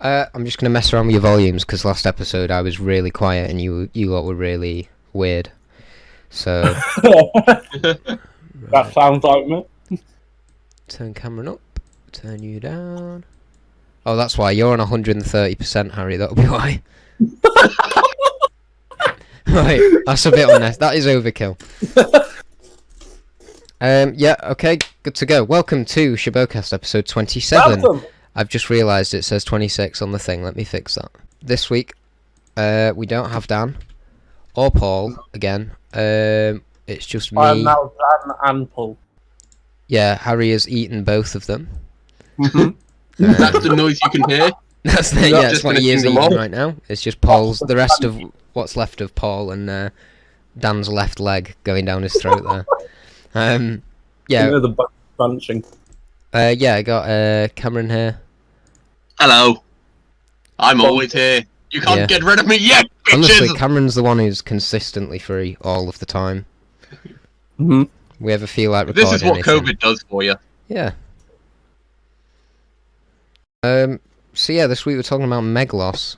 I'm just gonna mess around with your volumes because last episode I was really quiet and you lot were really weird. So That sounds like me. turn camera up, turn you down. Oh, that's why you're on 130%, Harry. That'll be why. Right, that's a bit honest. That is overkill. Yeah, okay, good to go. Welcome to Shobocast episode 27. Welcome. I've just realised it says 26 on the thing. Let me fix that. This week, we don't have Dan or Paul again. It's just me. I'm now Dan and Paul. Yeah, Harry has eaten both of them. That's the noise you can hear. That's what he is eating right now. It's just Paul's. The rest of what's left of Paul and Dan's left leg going down his throat there. Yeah. You know the crunching. Yeah, I got Cameron here. Hello. I'm always here. You can't get rid of me yet, bitches! Honestly, Cameron's the one who's consistently free all of the time. We ever feel like recording This is what anything. COVID does for you. Yeah. So yeah, this week we're talking about Meglos.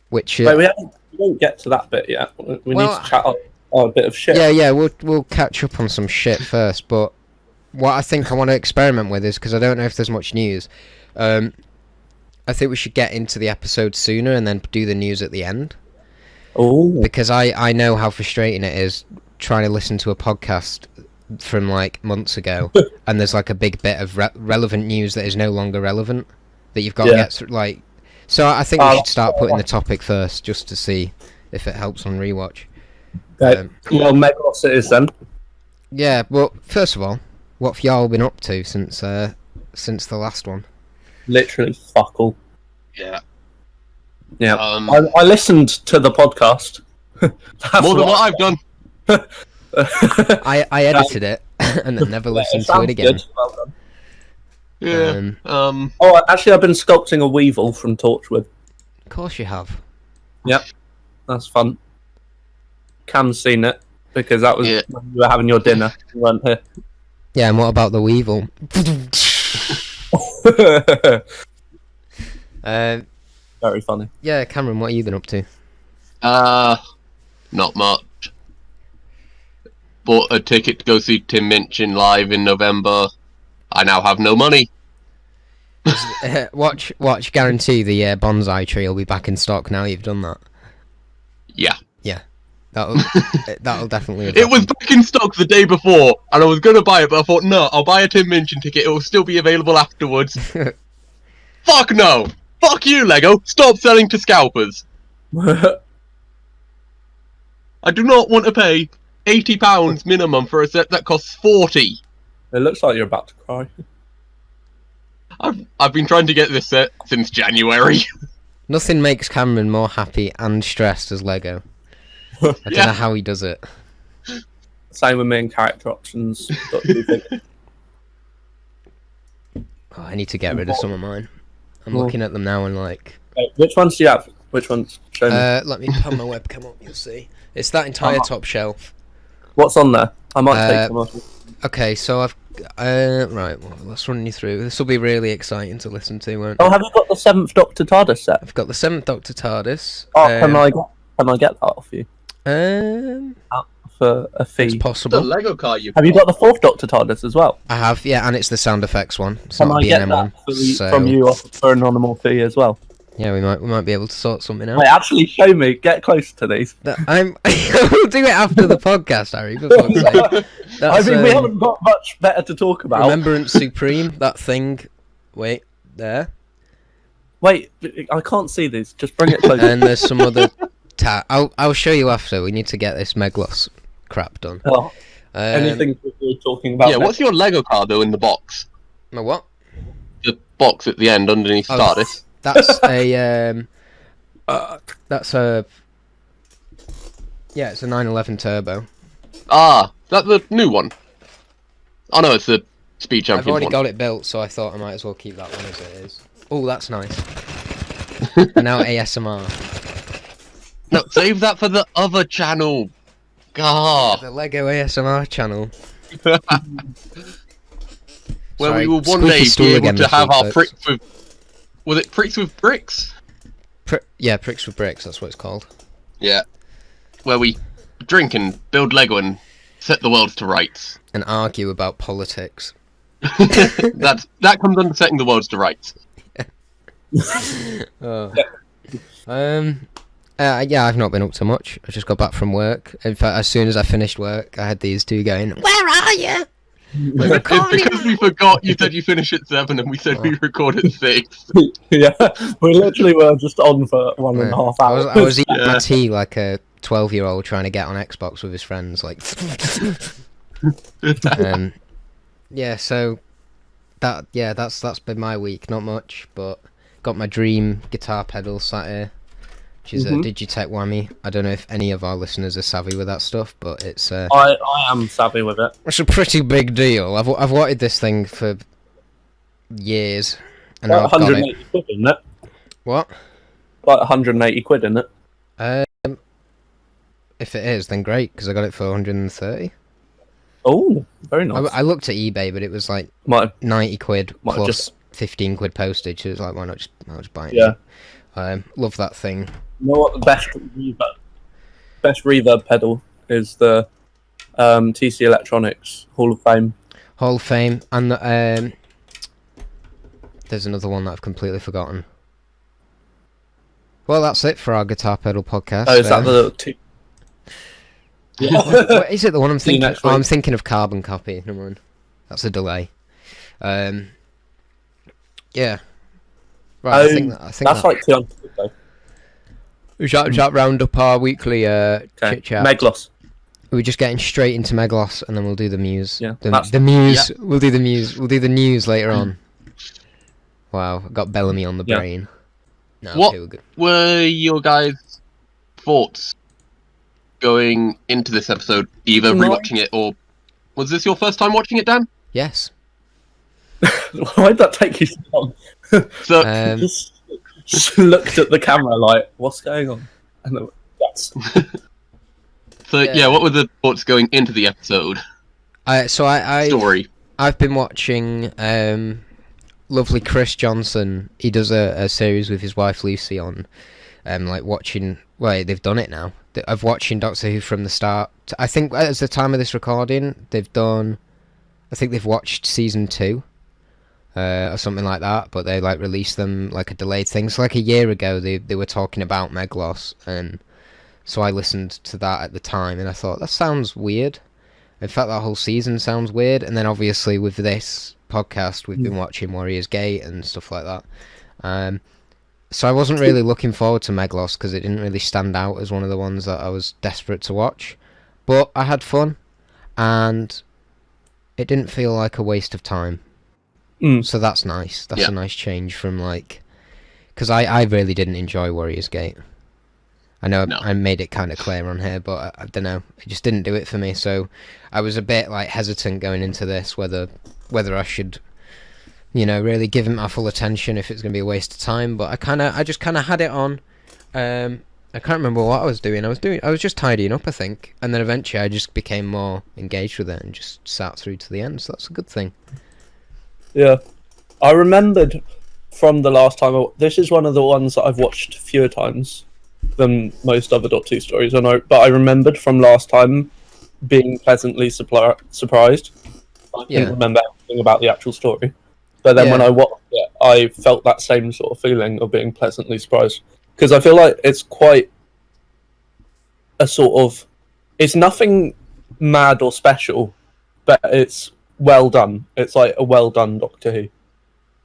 Which Wait, we won't get to that bit yet. We need to chat on a bit of shit. Yeah, we'll catch up on some shit first, but what I think I want to experiment with is, because I don't know if there's much news, I think we should get into the episode sooner and then do the news at the end. Oh. Because I know how frustrating it is trying to listen to a podcast from like months ago and there's like a big bit of relevant news that is no longer relevant that you've got to get through, like. So I think we should start putting the topic first just to see if it helps on rewatch. Okay. Well, Meglos it is then. Yeah, well, first of all, what have y'all been up to since the last one? Literally fuck all. Yeah. Yeah. I listened to the podcast. More than what I've done. I edited it and then never listened to it again. Good. Well done. Yeah. Oh, actually, I've been sculpting a weevil from Torchwood. Of course you have. Yep. That's fun. Cam's seen it because that was when you were having your dinner. You weren't here. Yeah, and what about the weevil? Very funny. Yeah, Cameron, what have you been up to? Not much. Bought a ticket to go see Tim Minchin live in November. I now have no money. Watch, guarantee the bonsai tree will be back in stock now you've done that. Yeah. Yeah. That'll definitely It was back in stock the day before, and I was going to buy it, but I thought, no, I'll buy a Tim Minchin ticket, it will still be available afterwards. Fuck no! Fuck you, Lego! Stop selling to scalpers! I do not want to pay £80 minimum for a set that costs 40. It looks like you're about to cry. I've been trying to get this set since January. Nothing makes Cameron more happy and stressed as Lego. I don't know how he does it. Same with me and character options. What do you think? Oh, I need to get rid of some of mine. I'm looking at them now and like... Which ones do you have? Which ones? Show me. Let me put my webcam up, you'll see. It's that entire top shelf. What's on there? I might take some off. Okay, so I've... right, well, let's run you through. This will be really exciting to listen to, won't it? Oh, have you got the 7th Doctor TARDIS set? I've got the 7th Doctor TARDIS. Oh, can I get that off you? For a fee. It's possible. The Lego car you've Have you got the 4th Doctor TARDIS as well? I have, yeah, and it's the sound effects one. It's Can not I get BNM that one. from you for a nominal fee as well? Yeah, we might be able to sort something out. Wait, actually, show me. Get close to these. We'll do it after the podcast, Harry. For fuck's sake. I mean, we haven't got much better to talk about. Remembrance Supreme, that thing. Wait, there. Wait, I can't see these. Just bring it closer. And there's some other. I'll show you after. We need to get this Meglos crap done. Oh, anything we're talking about? Yeah, what's your Lego car though in the box? My what? The box at the end underneath TARDIS. That's a that's a it's a 911 Turbo. Ah, that's the new one. Oh no, it's the Speed Champions I've already one. got it built, so I thought I might as well keep that one as it is. Oh, that's nice. And now ASMR. No, save that for the other channel. God. The Lego ASMR channel. where Sorry, we will one squeaky day stool be able again to this have week, our folks. pricks with... Was it pricks with bricks? Yeah, Pricks with Bricks, that's what it's called. Yeah. Where we drink and build Lego and set the world to rights. And argue about politics. That comes under setting the world to rights. Yeah, I've not been up to much. I just got back from work. In fact, as soon as I finished work, I had these two going, "Where are you? We're It's recording." because we forgot you said you finish at 7 and we said we record at 6. Yeah, we literally were just on for 1.5 hours. I was eating my Yeah. tea like a 12-year-old trying to get on Xbox with his friends. Like, yeah. So that's been my week. Not much, but got my dream guitar pedal sat here, which is a Digitech Whammy. I don't know if any of our listeners are savvy with that stuff, but it's I am savvy with it. it's a pretty big deal. I've wanted this thing for years, and Like now I've got 180 it. quid, isn't it? What? Like 180 quid, isn't it? If it is, then great, because I got it for 130. Oh, very nice. I looked at eBay, but it was like Might 90 quid Might plus just- 15 quid postage. So it was like, why not just buy it? Yeah. Love that thing. You know what the best reverb pedal is? The TC Electronics Hall of Fame. Hall of Fame, and there's another one that I've completely forgotten. Well, that's it for our Guitar Pedal podcast. Oh, is that the two? What is it? The one I'm See you thinking? next Oh, I'm week. thinking of Carbon Copy. Never mind. That's a delay. Yeah. Right. I think That's that, like 200 quid though. Should that round up our weekly chit chat. Meglos. We're just getting straight into Meglos, and then we'll do the Muse. Yeah, the that's- Muse. Yeah. We'll do the Muse. We'll do the news later on. Wow, I've got Bellamy on the Yeah. brain. No, What? okay, we're good. Were your guys' thoughts going into this episode, either No. rewatching it or... Was this your first time watching it, Dan? Yes. Why'd that take you so long? So, Just looked at the camera like, what's going on? And then, yes. yeah, what were the thoughts going into the episode? Story. I've been watching lovely Chris Johnson. He does a series with his wife Lucy on, like watching. Well, they've done it now. Of watching Doctor Who from the start. I think at the time of this recording, they've done. I think they've watched season 2, or something like that. But they like released them like a delayed thing. So like a year ago, they were talking about Meglos, and so I listened to that at the time, and I thought that sounds weird. In fact, that whole season sounds weird. And then obviously with this podcast, we've been watching Warriors Gate and stuff like that. So I wasn't really looking forward to Meglos because it didn't really stand out as one of the ones that I was desperate to watch. But I had fun, and it didn't feel like a waste of time. So that's nice. That's a nice change from like... Because I really didn't enjoy Warriors Gate. I know I made it kind of clear on here, but I don't know. It just didn't do it for me. So I was a bit like hesitant going into this, whether I should, really give it my full attention, if it's going to be a waste of time. But I just kind of had it on. I can't remember what I was doing. I was just tidying up, I think, and then eventually I just became more engaged with it and just sat through to the end. So that's a good thing. Yeah. I remembered from the last time. This is one of the ones that I've watched fewer times than most other Dot 2 stories. But I remembered from last time being pleasantly surprised. I didn't remember anything about the actual story. But then when I watched it, I felt that same sort of feeling of being pleasantly surprised. Because I feel like it's quite a sort of... It's nothing mad or special, but it's well done. It's like a well done Doctor Who.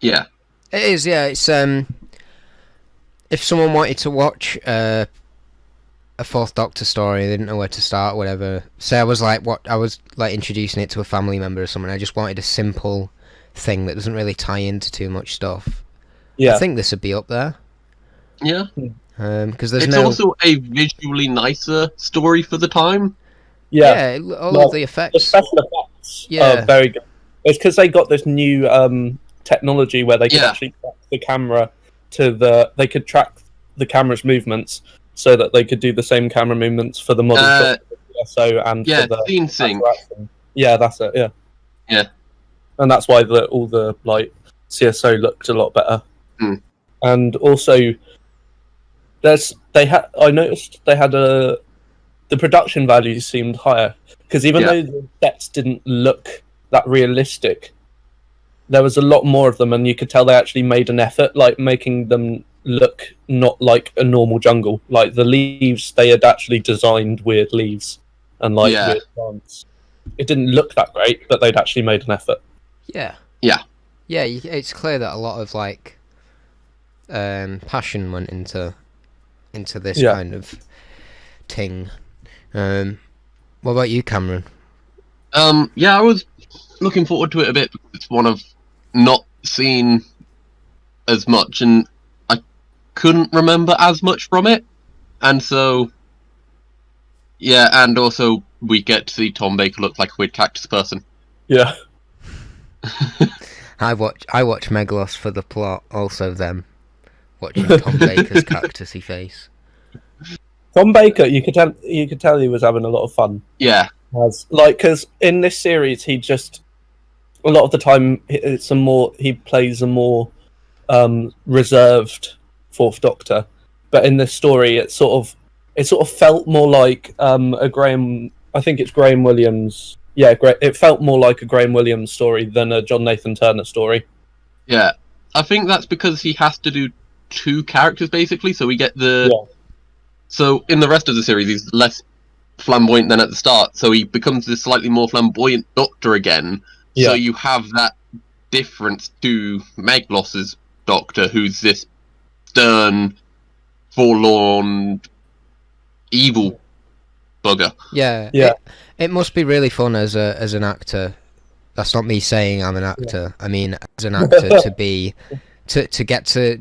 Yeah. It is, yeah. It's if someone wanted to watch a Fourth Doctor story, they didn't know where to start, whatever. Say I was introducing it to a family member or someone. I just wanted a simple thing that doesn't really tie into too much stuff. Yeah. I think this would be up there. Yeah. Because there's It's also a visually nicer story for the time. Yeah, all of the The effects. special effects are very good. It's because they got this new technology where they can actually track the camera they could track the camera's movements so that they could do the same camera movements for the model shot, and for the scene sync. yeah, that's it. Yeah. and that's why all the like CSO looked a lot better. Mm. And also, I noticed they had the production values seemed higher because even though the sets didn't look that realistic, there was a lot more of them, and you could tell they actually made an effort, like making them look not like a normal jungle. Like the leaves, they had actually designed weird leaves and like weird plants. It didn't look that great, but they'd actually made an effort. Yeah. Yeah. Yeah, it's clear that a lot of like passion went into this kind of thing. What about you, Cameron? Yeah, I was looking forward to it a bit. It's one I've not seen as much, and I couldn't remember as much from it, and so yeah, and also we get to see Tom Baker look like a weird cactus person. Yeah. I watch Meglos for the plot. Also, them watching Tom Baker's cactusy face. Tom Baker, you could tell he was having a lot of fun. Yeah, because in this series he just a lot of the time he plays a more reserved Fourth Doctor, but in this story it sort of felt more like a Graham. I think it's Graham Williams. Yeah, it felt more like a Graham Williams story than a John Nathan Turner story. Yeah, I think that's because he has to do two characters basically. So we get So in the rest of the series, he's less flamboyant than at the start. So he becomes this slightly more flamboyant Doctor again. Yeah. So you have that difference to Meglos's Doctor, who's this stern, forlorn, evil bugger. Yeah. It must be really fun as an actor. That's not me saying I'm an actor. I mean, as an actor, to get to,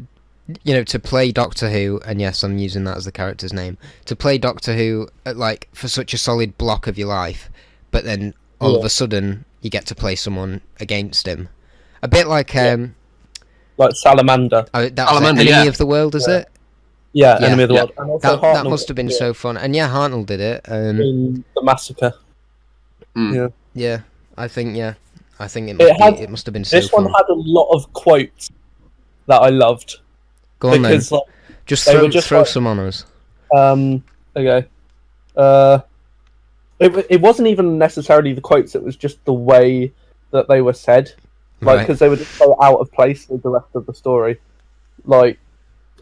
to play Doctor Who, and yes, I'm using that as the character's name, to play Doctor Who like for such a solid block of your life, but then all of a sudden you get to play someone against him, a bit like like Salamander. Oh, that was Enemy of the World, is it? Yeah, Enemy of the World. And also that must have been so fun. And yeah, Hartnell did it. In The Massacre. Yeah, I think it must have been so fun. This one had a lot of quotes that I loved. Go on then. Just throw some on us. Okay. It wasn't even necessarily the quotes, it was just the way that they were said. Like, because they were just so out of place with the rest of the story. Like,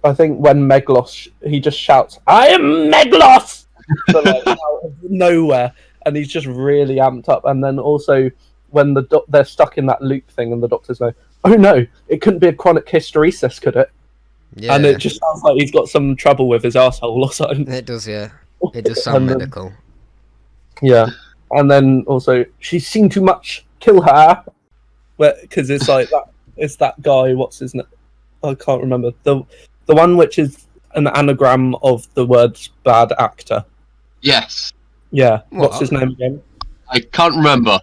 I think when Meglos, he just shouts, "I am Meglos!" So, like, out of nowhere. And he's just really amped up. And then also, when they're stuck in that loop thing and the doctors go, "Oh no, it couldn't be a chronic hysteresis, could it?" Yeah. And it just sounds like he's got some trouble with his arsehole or something. It does, yeah. It does sound medical. Yeah. And then also, she's seen too much, kill her. Because it's like that. It's that guy, what's his name? I can't remember. The one which is an anagram of the words bad actor. Yes. Yeah. What's his name again? I can't remember.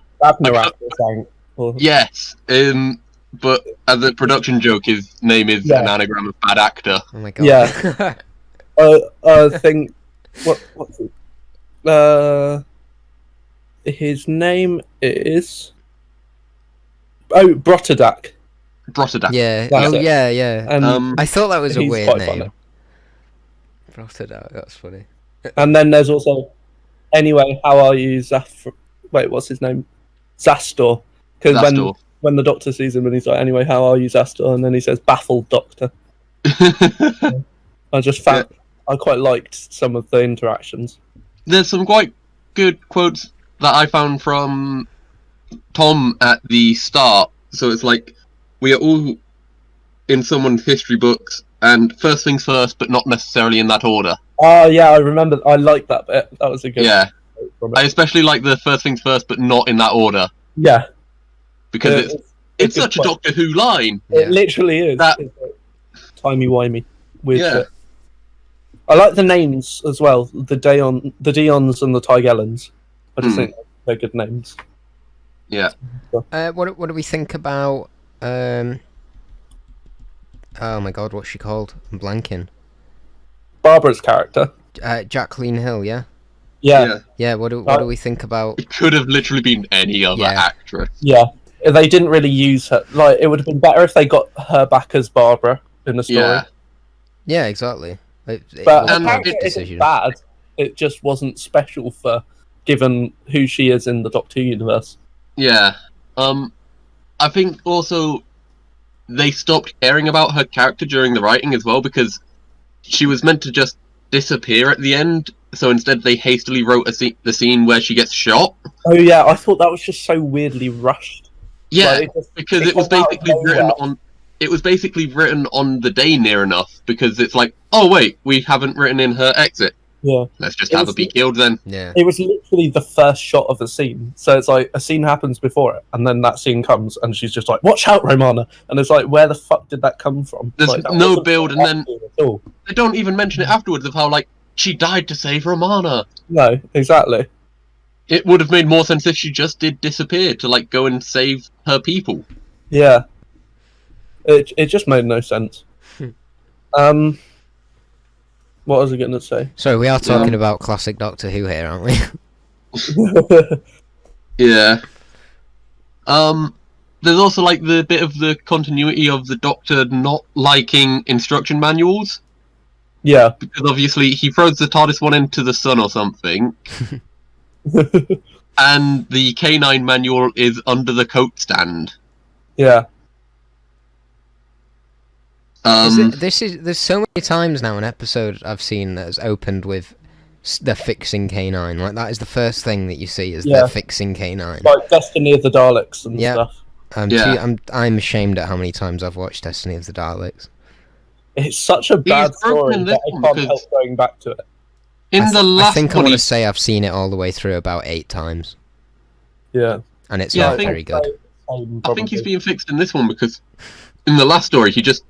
Yes. But as a production joke, his name is an anagram of bad actor. Oh my god. Yeah. I think what's it? His name is Brotadak. Yeah. That's it. Yeah. And I thought that was a weird name. Funny. Brotadak, that's funny. And then there's also, anyway, how are you, Wait, what's his name? Zastor. Because when the Doctor sees him and he's like, "Anyway, how are you, Zastor?" And then he says, "Baffled, Doctor." I just found I quite liked some of the interactions. There's some quite good quotes that I found from Tom at the start. So it's like, we are all in someone's history books, and first things first, but not necessarily in that order. Oh, yeah, I remember. I liked that bit. That was a good quote. I especially like the first things first, but not in that order. Yeah. Because it's such a Doctor Who line. It literally is. It's like timey-wimey. Weird shit. I like the names as well. The Dions and the Tygellans. I just think they're good names. Yeah. What do we think about? Oh my god, what's she called? I'm blanking. Barbara's character. Jacqueline Hill, yeah. Yeah. Yeah. What do we think about? It could have literally been any other actress. Yeah. they didn't really use her. Like, it would have been better if they got her back as Barbara in the story. Yeah, exactly. It But was her a character good isn't decision. bad. It just wasn't special for given who she is in the Doctor Who universe. Yeah. I think also they stopped caring about her character during the writing as well, because she was meant to just disappear at the end. So instead, they hastily wrote the scene where she gets shot. Oh yeah, I thought that was just so weirdly rushed. Yeah, Like, because it was basically written on. It was basically written on the day near enough, because it's like, oh wait, we haven't written in her exit. Yeah. Let's just have her be killed then. Yeah. It was literally the first shot of the scene. So it's like a scene happens before it, and then that scene comes, and she's just like, "Watch out, Romana!" And it's like, where the fuck did that come from? There's like, no build, and then at all. they don't even mention it afterwards of how like she died to save Romana. No, exactly. It would have made more sense if she just did disappear to like go and save her people. Yeah. It just made no sense. What was I going to say? So we are talking about classic Doctor Who here, aren't we? Yeah. There's also like the bit of the continuity of the Doctor not liking instruction manuals. Yeah. Because obviously he throws the TARDIS one into the sun or something. And the K9 manual is under the coat stand. Yeah. There's so many times now an episode I've seen that has opened with they're fixing K9. Like, that is the first thing that you see is they're fixing K9. Like Destiny of the Daleks and stuff. I'm ashamed at how many times I've watched Destiny of the Daleks. It's such a bad story that I can't help going back to it. I think I want to say I've seen it all the way through about 8 times. Yeah. And it's not very good. I think he's being fixed in this one because in the last story he just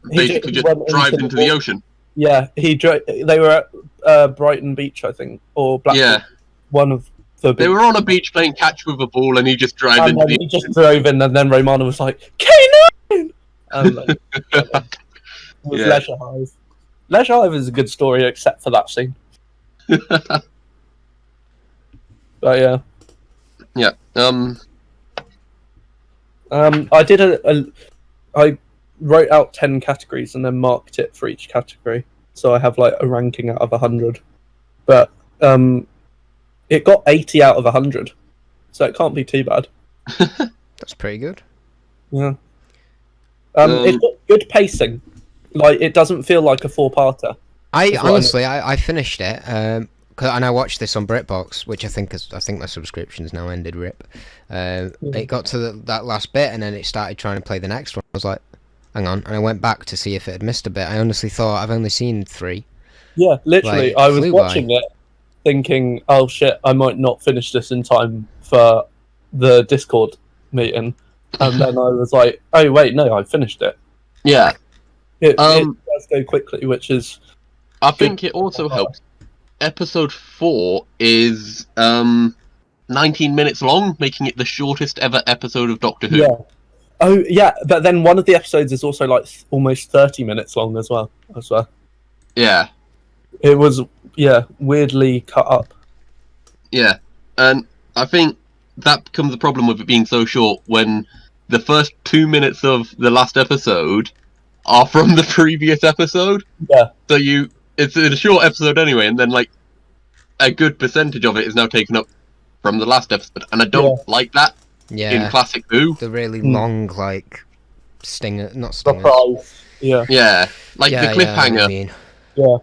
basically just drives into the ocean. Yeah, they were at Brighton Beach, I think, or Blackpool. Yeah. One of the. They were on a beach playing catch with a ball, and he just drove into the. He just drove in, and then Romana was like, "K9!" Leisure Hive. Leisure Hive is a good story, except for that scene. But yeah. Yeah. I wrote out 10 categories and then marked it for each category, so I have like a ranking out of 100. But it got 80 out of 100, so it can't be too bad. That's pretty good. Yeah. It's got good pacing. Like, it doesn't feel like a 4-parter. I finished it, and I watched this on BritBox, which I think my subscription's now ended. RIP. It got to that last bit, and then it started trying to play the next one. I was like, hang on, and I went back to see if it had missed a bit. I honestly thought I've only seen 3. Yeah, literally, I was watching it, thinking, oh shit, I might not finish this in time for the Discord meeting, and then I was like, oh wait, no, I finished it. Yeah. It does go quickly, which is. I think it also helps. Episode 4 is 19 minutes long, making it the shortest ever episode of Doctor Who. Yeah. Oh yeah, but then one of the episodes is also like almost 30 minutes long as well. I swear. Yeah. It was weirdly cut up. Yeah, and I think that becomes the problem with it being so short when the first 2 minutes of the last episode are from the previous episode. Yeah. So it's a short episode anyway, and then like a good percentage of it is now taken up from the last episode, and I don't like that. Yeah. In classic Who, the really long not stingers. Surprise. Yeah. Yeah, like the cliffhanger. Yeah.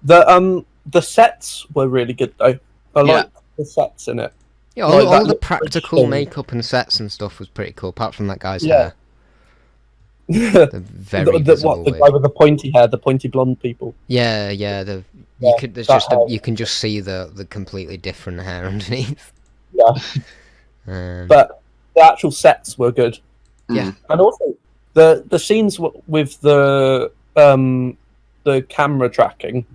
The sets were really good though. I liked the sets in it. Yeah, all the practical makeup and sets and stuff was pretty cool, apart from that guy's hair. The very visible the guy with the pointy hair, the pointy blonde people. Yeah. You can just see the completely different hair underneath. Yeah. But the actual sets were good. Yeah. And also the scenes with the camera tracking,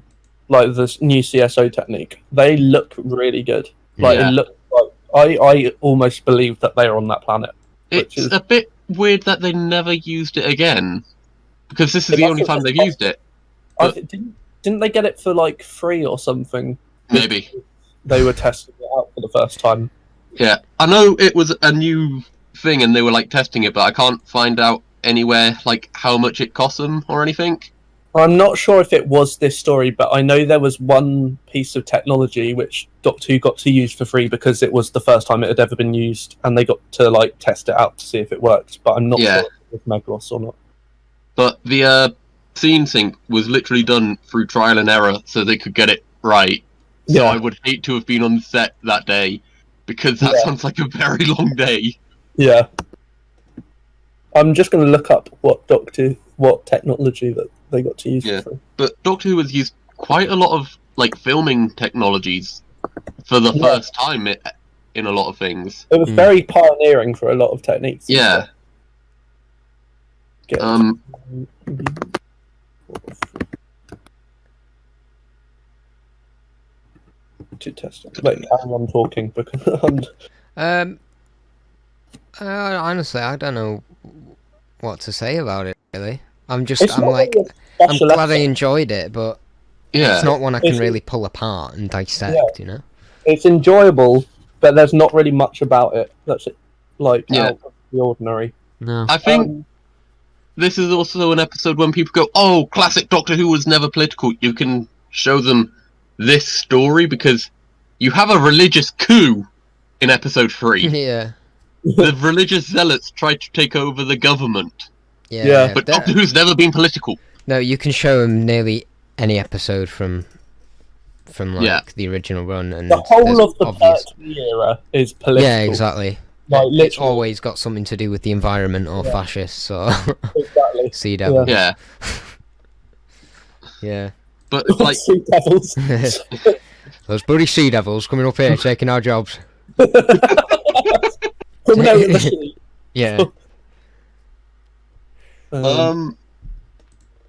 like this new CSO technique, they look really good. Like it looked like I almost believed that they were on that planet. It's a bit weird that they never used it again, because this is the only time they've used it. Didn't they get it for like free or something? Maybe they were testing it out for the first time. Yeah, I know it was a new thing, and they were like testing it, but I can't find out anywhere like how much it cost them or anything. I'm not sure if it was this story, but I know there was one piece of technology which Doctor Who got to use for free because it was the first time it had ever been used, and they got to like test it out to see if it worked. But I'm not sure if it was Meglos or not. But the scene sync was literally done through trial and error, so they could get it right. So I would hate to have been on set that day, because that sounds like a very long day. Yeah. I'm just going to look up what technology that they got to use. Yeah, but Doctor Who has used quite a lot of like filming technologies for the first time in a lot of things. It was very pioneering for a lot of techniques. Yeah. To test it. Wait, I'm talking because honestly, I don't know what to say about it. Really, I'm glad I enjoyed it, but it's not one I can really pull apart and dissect. You know, it's enjoyable, but there's not really much about it that's out of the ordinary. No, I think this is also an episode when people go, "Oh, classic Doctor Who was never political." You can show them this story because you have a religious coup in episode 3. Yeah. The religious zealots tried to take over the government. Yeah. But Doctor Who's never been political. No, you can show them nearly any episode from the original run, and the whole of the Pertwee era is political. Yeah, exactly. Like, it's always got something to do with the environment or fascists or exactly. Sea Devils. Yeah. Yeah. But like Sea Devils. Those bloody Sea Devils coming up here taking our jobs. Coming out of the sea. Yeah.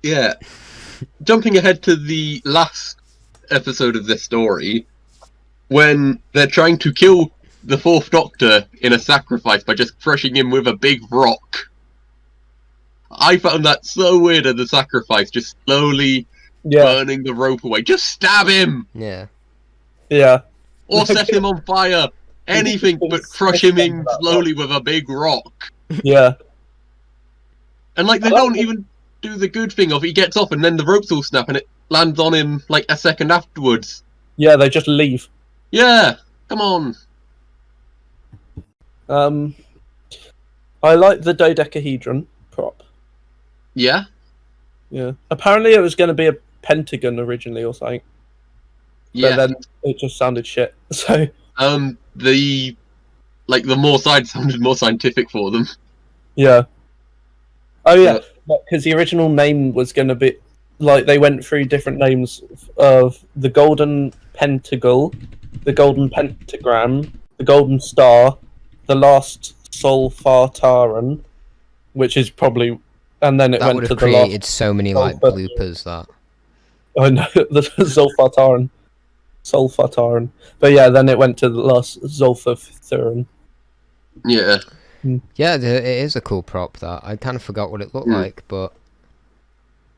Yeah. Jumping ahead to the last episode of this story, when they're trying to kill the Fourth Doctor in a sacrifice by just crushing him with a big rock. I found that so weird at the sacrifice, just slowly burning the rope away. Just stab him! Yeah. Yeah. Or set him on fire. Anything but crush him in slowly with a big rock. Yeah. And like they don't even do the good thing of he gets off and then the ropes all snap and it lands on him like a second afterwards. Yeah, they just leave. Yeah, come on. I like the dodecahedron prop. Yeah? Yeah. Apparently it was going to be a pentagon originally or something. Yeah. But then it just sounded shit. So the more side sounded more scientific for them. Yeah. Oh yeah, because the original name was going to be like they went through different names of the Golden Pentacle, the Golden Pentagram, the Golden Star, the Last Solfataran, which is probably, and then it that went would to have the created last so many like bloopers. That. Oh no, the Solfataran. But yeah, then it went to the last Zolfatharan. Yeah. Yeah, it is a cool prop. That I kind of forgot what it looked like, but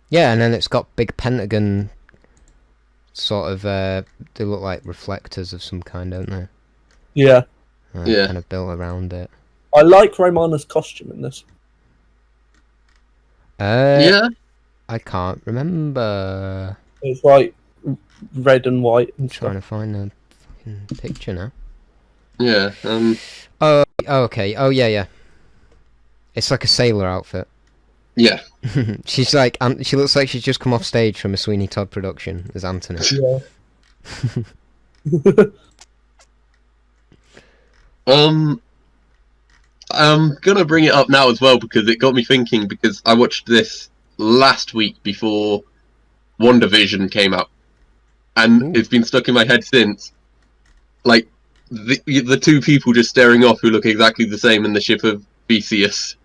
yeah, and then it's got big pentagon sort of. They look like reflectors of some kind, don't they? Yeah. Kind of built around it. I like Romana's costume in this. Yeah. I can't remember. It's like red and white and Trying to find the fucking picture now. Yeah. Oh, okay. Oh, yeah. It's like a sailor outfit. Yeah. She's like, she looks like she's just come off stage from a Sweeney Todd production as Anthony. Yeah. I'm gonna bring it up now as well because it got me thinking, because I watched this last week before WandaVision came out, and it's been stuck in my head since. Like the two people just staring off who look exactly the same in the ship of Theseus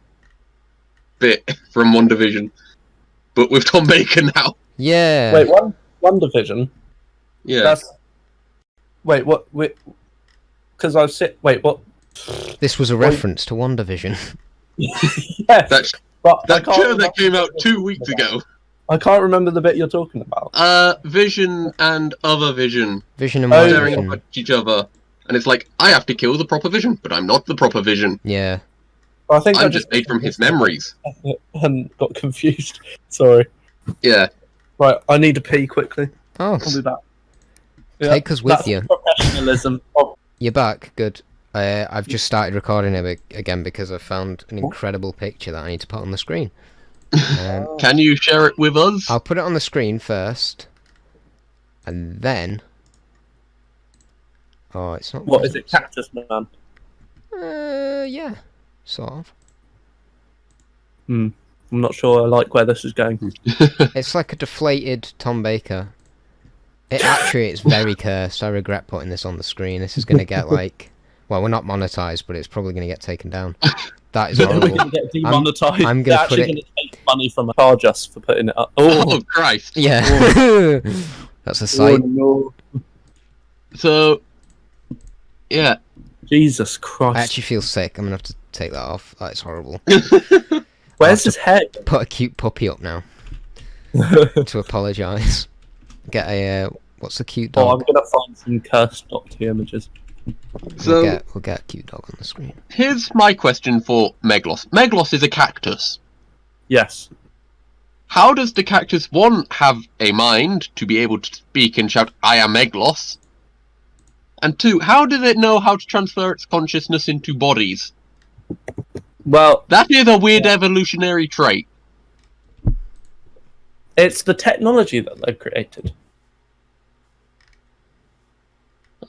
bit from WandaVision, but with Tom Baker now. Yeah. Wait, WandaVision? Yeah. Wait, what? Wait, because I sit. Wait, what? This was a reference to WandaVision. Yes, That show that came out 2 weeks ago. I can't remember the bit you're talking about. Vision and other Vision. Vision and Staring WandaVision. up at each other. And it's like, I have to kill the proper Vision, but I'm not the proper Vision. Yeah. I think I'm just made from his memories. And got confused. Sorry. Yeah. Right, I need to pee quickly. Oh, I'll do that. take us with That's you. Professionalism. Oh, You're back. Good. I've just started recording it again because I found an incredible picture that I need to put on the screen. Can you share it with us? I'll put it on the screen first, and then. Oh, it's not. what is it, Cactus Man? Yeah, sort of. I'm not sure I like where this is going. It's like a deflated Tom Baker. It's very cursed. I regret putting this on the screen. This is going to get like, well, we're not monetized, but it's probably going to get taken down. That is We're horrible. going to get demonetized. I'm They're gonna put actually it. going to take money from a charge us for putting it up. Oh, Christ. Yeah, that's a sight. no. So, yeah. Jesus I Christ. actually feel sick. I'm gonna have to take that off. That is horrible. Where's his head? Put a cute puppy up now to apologise. Get a what's a cute Oh, I'm dog? going to find some cursed Doctor images. So, We'll get a cute dog on the screen. here's my question for Meglos. Meglos is a cactus. Yes. How does the cactus, one, have a mind to be able to speak and shout, I am Meglos? And two, how does it know how to transfer its consciousness into bodies? Well, That is a weird evolutionary trait. it's the technology that they've created.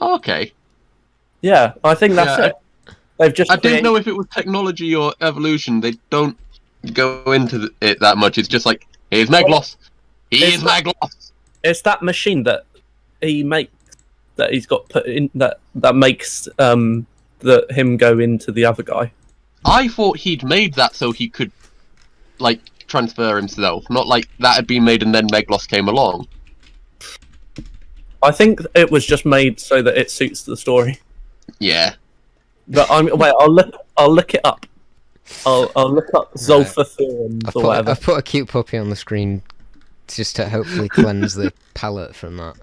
Okay. Yeah, I think that's Yeah, it. They've just I didn't know if it was technology or evolution. They don't go into it that much. It's just like, here's Meglos. He is Meglos. It's that machine that he makes, that he's got put in, that makes him go into the other guy. I thought he'd made that so he could, like, transfer himself. Not like that had been made and then Meglos came along. I think it was just made so that it suits the story. Yeah. But I'll look it up. I'll look up Zolfa theorems or whatever. I've put a cute puppy on the screen just to hopefully cleanse the palette from that.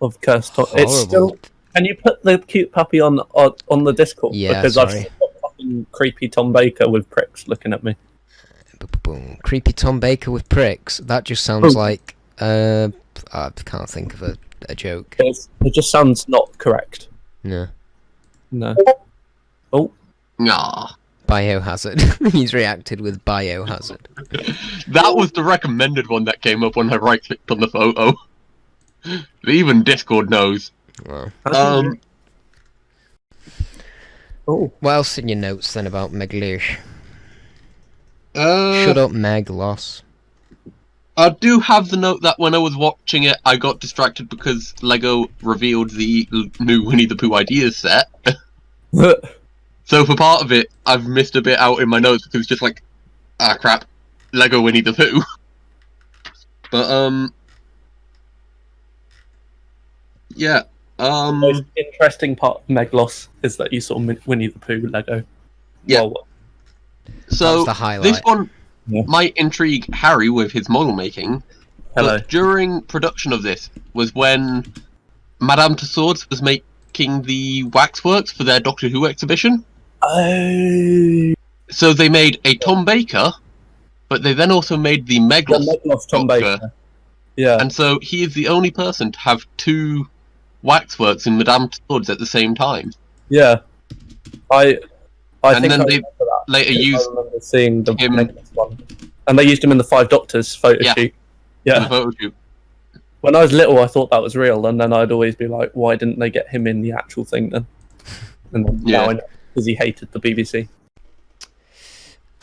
Of cursed Tom. It's Horrible. still. Can you put the cute puppy on the Discord? Yeah, because sorry. I've still got fucking creepy Tom Baker with pricks looking at me. Creepy Tom Baker with pricks. That just sounds like I can't think of a joke. It just sounds not correct. No. No. Oh. Nah. Biohazard. He's reacted with biohazard. That was the recommended one that came up when I right-clicked on the photo. Even Discord knows. Well, Oh. what else in your notes then about Meglos? Uh, Shut up, Meglos. I do have the note that when I was watching it, I got distracted because Lego revealed the new Winnie the Pooh ideas set. So for part of it, I've missed a bit out in my notes because it's just like, ah crap, Lego Winnie the Pooh. But yeah. The most interesting part of Meglos is that you saw Winnie the Pooh Lego. Yeah. Well, That So was the highlight. this one Yeah. might intrigue Harry with his model making. hello. But during production of this was when Madame Tussauds was making the waxworks for their Doctor Who exhibition. Oh. So they made a Tom Baker, but they then also made the Meglos. The Meglos Tom Doctor. Baker. Yeah. And so he is the only person to have two waxworks in Madame Tussauds at the same time. Yeah. I And think then I they remember that. later because used I remember seeing the him- Meglos one. And they used him in the Five Doctors photo Yeah. shoot. in the Yeah. photo shoot. When I was little, I thought that was real, and then I'd always be like, why didn't they get him in the actual thing then? And then Yeah. now I know, because he hated the BBC.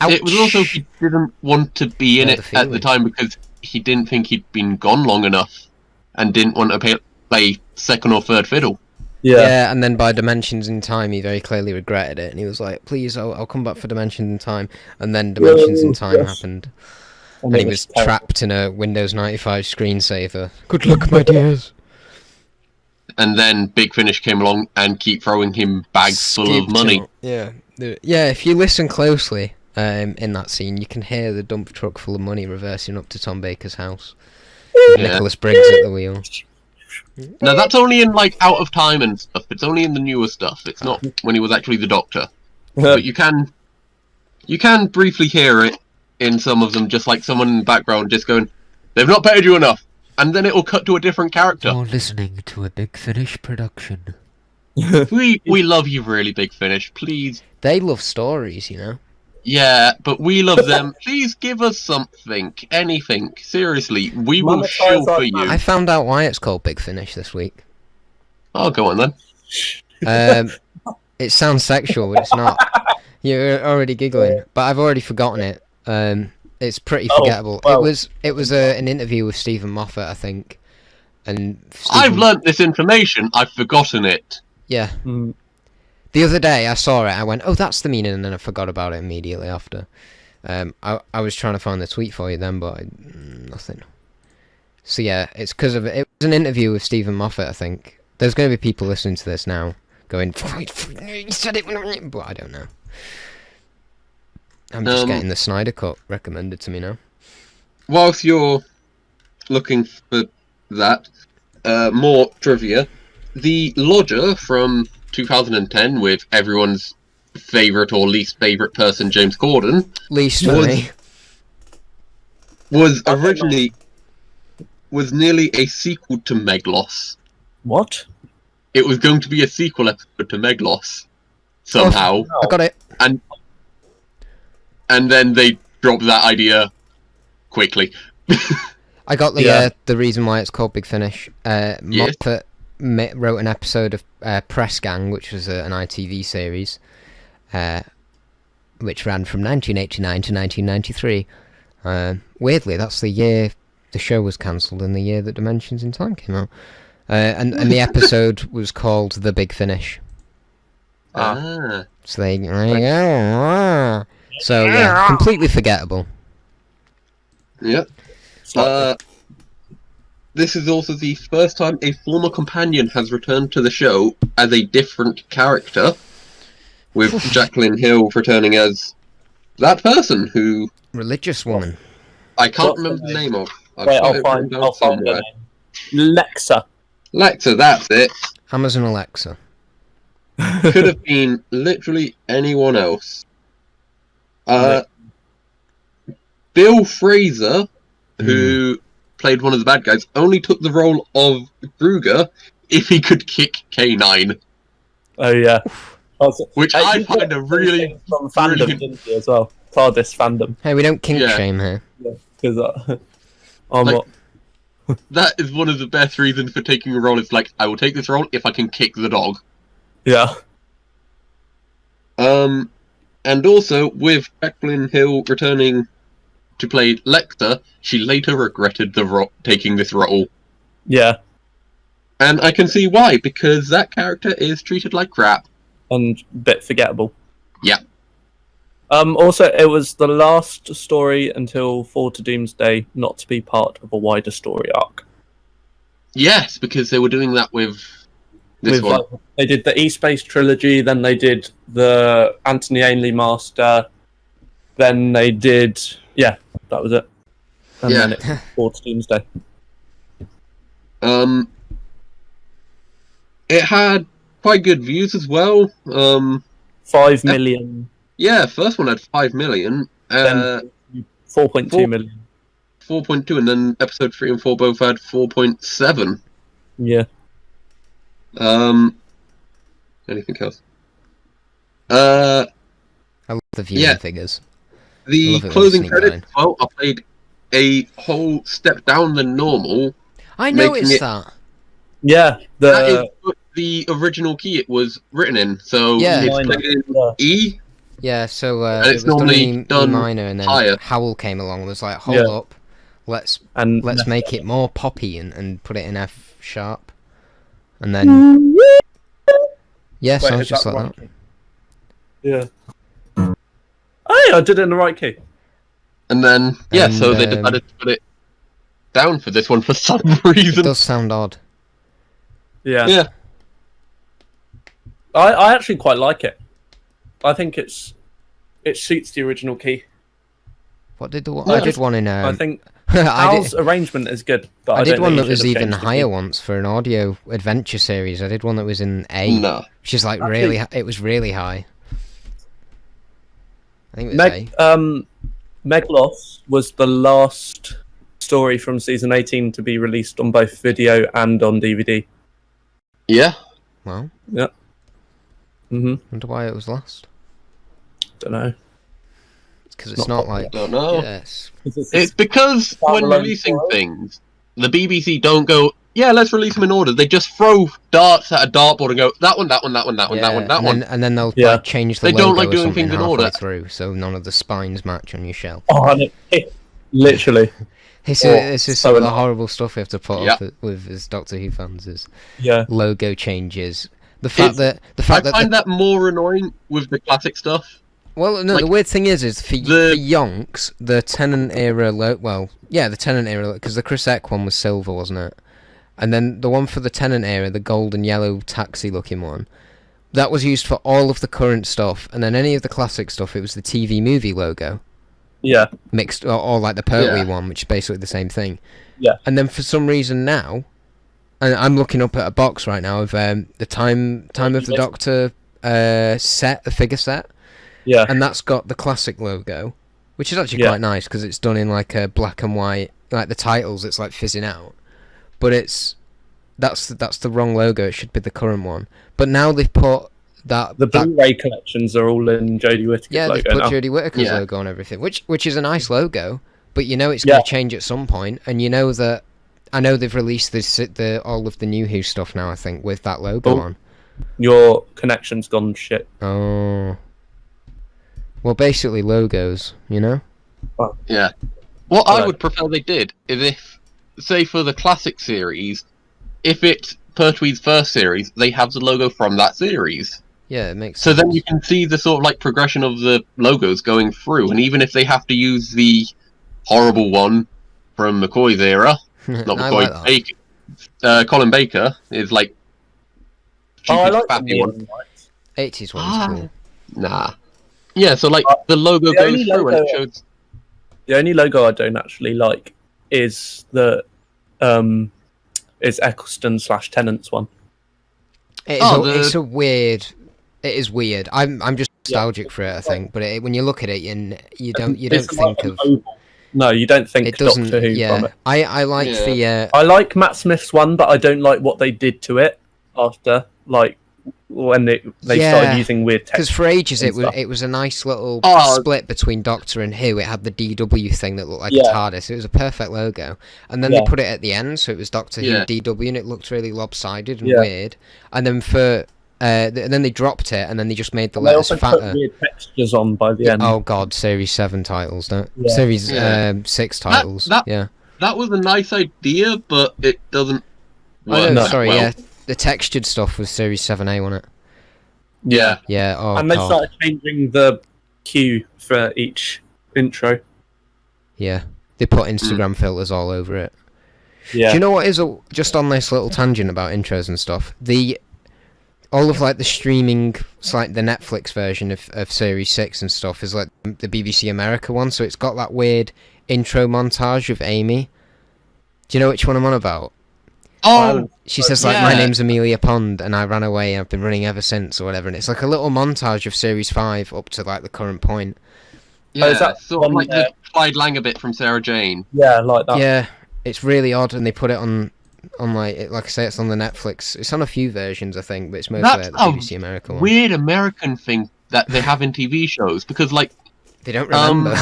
It was also he didn't want to be in Yeah, it the at the feeling. time because he didn't think he'd been gone long enough and didn't want to play second or third fiddle. Yeah. And then by Dimensions in Time, he very clearly regretted it, and he was like, "Please, I'll come back for Dimensions in Time." And then Dimensions in Time yes. happened, And and it he was terrible. trapped in a Windows 95 screensaver. Good luck, my dears. And then Big Finish came along and keep throwing him bags full of Scooped money. him. Yeah. If you listen closely, in that scene, you can hear the dump truck full of money reversing up to Tom Baker's house. With Yeah. Nicholas Briggs at the wheel. Now that's only in like Out of Time and stuff. It's only in the newer stuff. It's not when he was actually the Doctor. But you can You can briefly hear it in some of them, just like someone in the background just going, "They've not paid you enough," and then it will cut to a different character. You're listening to a Big Finish production. We love you, really, Big Finish. Please. They love stories, you know. Yeah, but we love them. Please give us something, anything. Seriously, we will shill for you. I found out why it's called Big Finish this week. Oh, go on then. It sounds sexual, but it's not. You're already giggling, but I've already forgotten it. It's pretty forgettable. Well. It was an interview with Stephen Moffat, I think, and I've learnt this information. I've forgotten it. Yeah. The other day I saw it, I went, "Oh, that's the meaning," and then I forgot about it immediately after. I was trying to find the tweet for you then, but nothing. So yeah, it's because of it. It was an interview with Stephen Moffat, I think. There's going to be people listening to this now going, "You said it," but I don't know. I'm just getting the Snyder Cut recommended to me now. Whilst you're looking for that, more trivia. The Lodger from 2010 with everyone's favourite or least favourite person, James Corden. Least for me. Was originally nearly a sequel to Meglos. What? It was going to be a sequel episode to Meglos somehow. Oh, I got it. And then they dropped that idea quickly. I got the reason why it's called Big Finish. Moffat wrote an episode of Press Gang, which was an ITV series, which ran from 1989 to 1993. Weirdly, that's the year the show was cancelled and the year that Dimensions in Time came out. And the episode was called The Big Finish. So there you go. So yeah, completely forgettable. Yep. This is also the first time a former companion has returned to the show as a different character, with Jacqueline Hill returning as that person who... Religious woman. I can't remember the name of. I'll find the name. Lexa. Lexa, that's it. Amazon Alexa. Could have been literally anyone else. Bill Fraser, who played one of the bad guys, only took the role of Kruger if he could kick K9. Oh yeah. Which I find a really... From fandom, didn't you, as well? TARDIS fandom. Hey, we don't kink shame here. Yeah, because I'm not... That is one of the best reasons for taking a role. It's like, I will take this role if I can kick the dog. Yeah. And also, with Jacqueline Hill returning to play Lexa, she later regretted taking this role. Yeah. And I can see why, because that character is treated like crap. And a bit forgettable. Yeah. Also, it was the last story until Fall to Doomsday not to be part of a wider story arc. Yes, because they were doing that with this one. They did the E-Space trilogy, then they did the Anthony Ainley Master, then they did... Yeah, that was it. And then it Fall to Doomsday. It had quite good views as well. 5 million. Yeah, first one had 5 million. 4.2 million. 4.2, and then episode 3 and 4 both had 4.7. Yeah. Anything else? I love the viewing figures. The closing credits, well, I played a whole step down than normal. I noticed that. Yeah. That is the original key it was written in, so it's played in E. Yeah, so and it's it was normally done E minor, and then higher. Howell came along and was like, hold up, let's make it more poppy and put it in F sharp. And then... Yeah, sounds just like that. Yeah. Oh, I did it in the right key. And then, so they decided to put it down for this one for some reason. It does sound odd. Yeah. Yeah. I actually quite like it. I think it suits the original key. What did the one? I did one in... I think Hal's arrangement is good, but I did one that was even higher once for an audio adventure series. I did one that was in A, which is like really... It was really high. think it was A. Meglos was the last story from season 18 to be released on both video and on DVD. Yeah. Well. Yeah. Wonder why it was last. Don't know. It's because it's not like. Don't know. Yes. It's because when releasing things, the BBC don't go, yeah, let's release them in order. They just throw darts at a dartboard and go, that one, that one, that one, that one, that one, that one. And then they'll like, change the they logo don't like or doing something things in halfway order. through, so none of the spines match on your shelf. Oh, and literally. This is so some of the horrible stuff we have to put up Yep. with as Doctor Who fans is Yeah. logo changes. The fact that I find that more annoying with the classic stuff. well, no, like, the weird thing is for Yonks, the Tennant era the Tennant era, because the Chris Eck one was silver, wasn't it? And then the one for the Tennant era, the gold and yellow taxi looking one, that was used for all of the current stuff, and then any of the classic stuff, it was the TV movie logo. Yeah. Mixed, or like the Pertwee one, which is basically the same thing. Yeah. And then for some reason now, and I'm looking up at a box right now of the time of the Doctor set, the figure set. Yeah. And that's got the classic logo, which is actually quite nice because it's done in like a black and white, like the titles, it's like fizzing out. But that's the wrong logo. It should be the current one. But now they've put the Blu-ray collections are all in Jodie Whittaker's logo. logo They've put now. Jodie Whittaker's logo on everything, which is a nice logo. But you know it's going to change at some point, and you know that. I know they've released all of the new Who stuff now. I think with that logo on. Your connection's gone shit. Oh. Well, basically logos, you know. Yeah. What I would prefer they did is if, say, for the classic series, if it's Pertwee's first series, they have the logo from that series. Yeah, it makes So sense. then you can see the sort of like progression of the logos going through, and even if they have to use the horrible one from McCoy's era, not McCoy, like Baker, Colin Baker is like I like fappy the one. 80s one's cool. Nah. Yeah, so like the logo goes through and it shows. The only logo I don't actually like is the is Eccleston / Tennant's one. It's a weird. It is weird. I'm just nostalgic for it, I think. But when you look at it, you don't think of. No, you don't think It doesn't. Doctor Who from it. I like the. I like Matt Smith's one, but I don't like what they did to it after, like when they started using weird text. Because for ages it was a nice little split between Doctor and Who. It had the DW thing that looked like a TARDIS. It was a perfect logo, and then they put it at the end, so it was Doctor Who DW, and it looked really lopsided and weird. And then and then they dropped it, and then they just made the letters fatter. Put weird textures on by the end. Oh god, Series 7 titles, Series 6 titles. That was a nice idea, but it doesn't work. Sorry, well. the textured stuff was Series 7A, wasn't it? Yeah. Yeah. Oh, and they started changing the cue for each intro. Yeah, they put Instagram filters all over it. Yeah. Do you know what is just on this little tangent about intros and stuff? All of like the streaming, it's like the Netflix version of Series 6 and stuff is like the BBC America one, so it's got that weird intro montage of Amy. Do you know which one I'm on about? Oh, she says like, my name's Amelia Pond and I ran away, I've been running ever since, or whatever, and it's like a little montage of Series 5 up to like the current point. Yeah, is that sort of like the Clyde Langer bit from Sarah Jane. Yeah, like that. Yeah, it's really odd, and they put it on like I say, it's on the Netflix. It's on a few versions, I think, but it's mostly the BBC America one. Weird American thing that they have in TV shows, because like they don't remember.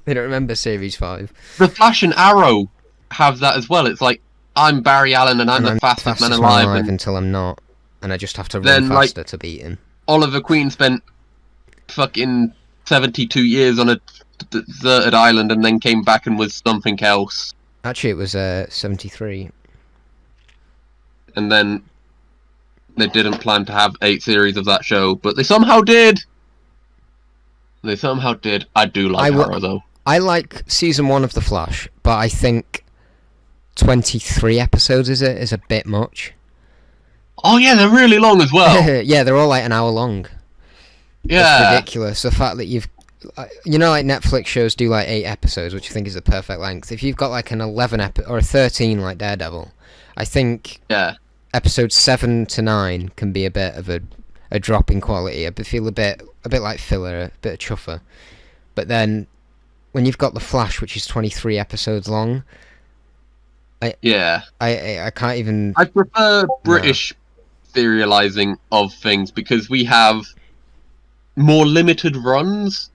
They don't remember Series 5. The Flash and Arrow have that as well. It's like, I'm Barry Allen and I'm the fastest man alive until I'm not, and I just have to run faster to beat him. Oliver Queen spent fucking 72 years on a deserted island and then came back and was something else. Actually, it was 73. And then they didn't plan to have 8 series of that show, but they somehow did. I do like Arrow, though. I like season 1 of The Flash, but I think 23 episodes is a bit much. Oh yeah, they're really long as well. Yeah, they're all like an hour long. Yeah. It's ridiculous. The fact that like Netflix shows do like 8 episodes, which I think is the perfect length. If you've got like an 11 or a 13 like Daredevil, I think episodes 7 to 9 can be a bit of a drop in quality. I feel a bit like filler, a bit of chuffer. But then, when you've got The Flash, which is 23 episodes long, I can't even... I prefer British serializing of things because we have more limited runs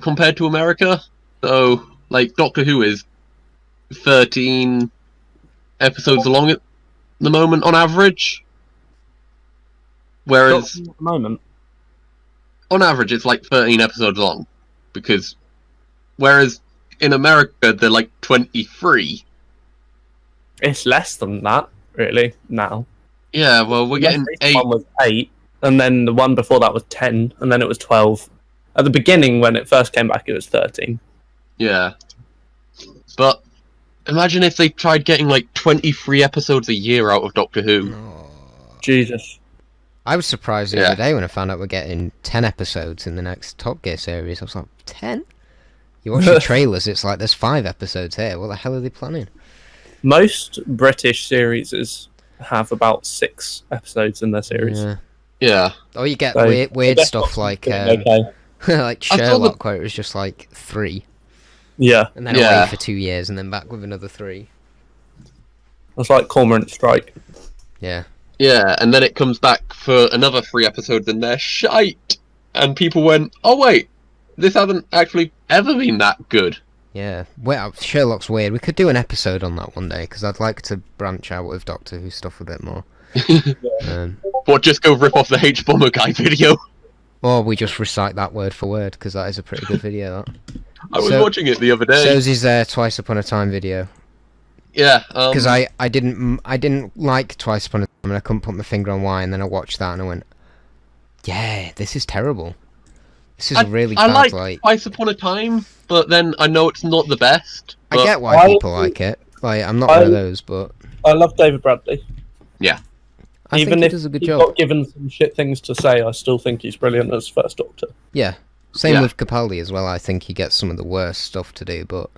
compared to America. So, like, Doctor Who is 13 episodes long at the moment on average. Whereas, At the moment, on average, it's like 13 episodes long. Whereas in America, they're like 23. it's less than that, really, now. Yeah, well, we're getting The 8. one was 8, and then the one before that was 10, and then it was 12. At the beginning, when it first came back, it was 13. Yeah. But imagine if they tried getting like 23 episodes a year out of Doctor Who. Jesus. I was surprised the other day when I found out we're getting 10 episodes in the next Top Gear series. I was like, 10? You watch the trailers, it's like there's 5 episodes here. What the hell are they planning? Most British series have about 6 episodes in their series. Yeah. Or you get So, weird stuff like okay. like Sherlock, where it was just like 3. Yeah. And then away for 2 years, and then back with another 3. It's like Cormorant Strike. Yeah. Yeah, and then it comes back for another 3 episodes and they're shite. And people went, oh wait, this hasn't actually ever been that good. Yeah. Well, Sherlock's weird. We could do an episode on that one day, because I'd like to branch out with Doctor Who stuff a bit more. Or just go rip off the H-Bomber guy video. Or we just recite that word for word, because that is a pretty good video, that. I was watching it the other day. So's his Twice Upon a Time video. Yeah, because I didn't like Twice Upon a Time, and I couldn't put my finger on why, and then I watched that and I went, yeah, this is terrible. This is really bad. I like Twice Upon a Time, but then I know it's not the best. I get why people like it. Like, I'm not one of those, but I love David Bradley. Yeah. Even if he does a good he job. got given some shit things to say, I still think he's brilliant as First Doctor. Yeah. Same with Capaldi as well. I think he gets some of the worst stuff to do, but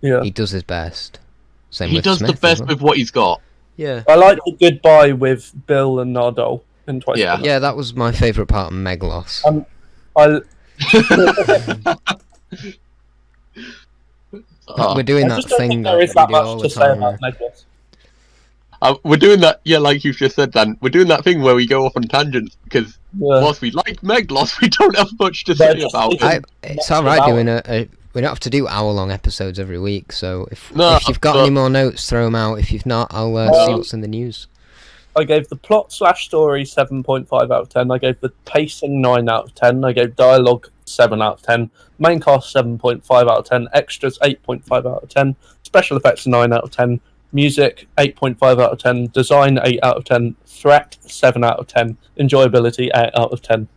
he does his best. Same he with does Smith the best as well. with what he's got. Yeah. I like the goodbye with Bill and Nardole in Twice. Yeah, that was my favourite part of Meglos. We're doing that thing that we do all the time. We're doing that, like you've just said, Dan. We're doing that thing where we go off on tangents because whilst we like Meglos, we don't have much to say about it. It's alright doing we don't have to do hour-long episodes every week, so if you've got any more notes, throw them out. If you've not, I'll see what's in the news. I gave the plot/story 7.5 out of 10. I gave the pacing 9 out of 10. I gave dialogue 7 out of 10. Main cast 7.5 out of 10. Extras 8.5 out of 10. Special effects 9 out of 10. Music 8.5 out of 10. Design 8 out of 10. Threat 7 out of 10. Enjoyability 8 out of 10.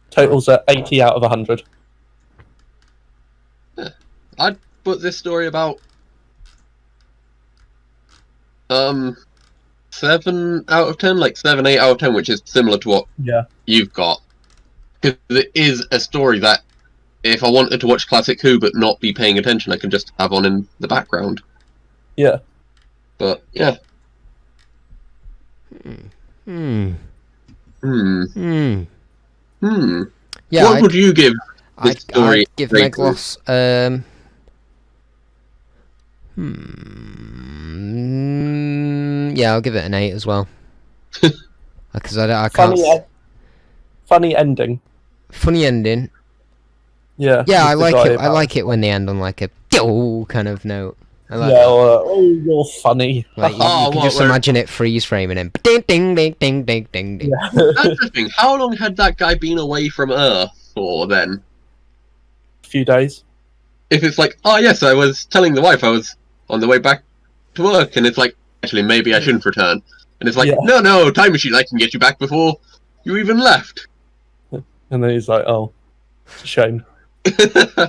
Totals are 80 out of 100. I'd put this story about 7 out of 10, like 7, 8 out of 10, which is similar to what you've got. Because it is a story that, if I wanted to watch Classic Who but not be paying attention, I can just have on in the background. Yeah. But, yeah. Yeah, what would you give this story? I'd give Meglos, yeah, I'll give it an 8 as well. Because I can't... Funny ending. Funny ending. Yeah. Yeah, I like it. I like it when they end on like a kind of note. I like you're funny. Like, you can just imagine it freeze framing and ding ding ding ding ding ding ding. Yeah. That's the thing. How long had that guy been away from Earth for then? A few days. If it's like, oh yes, I was telling the wife I was on the way back to work, and it's like, actually, maybe I shouldn't return. And it's like, no, time machine, I can get you back before you even left. And then he's like, oh, it's a shame. It's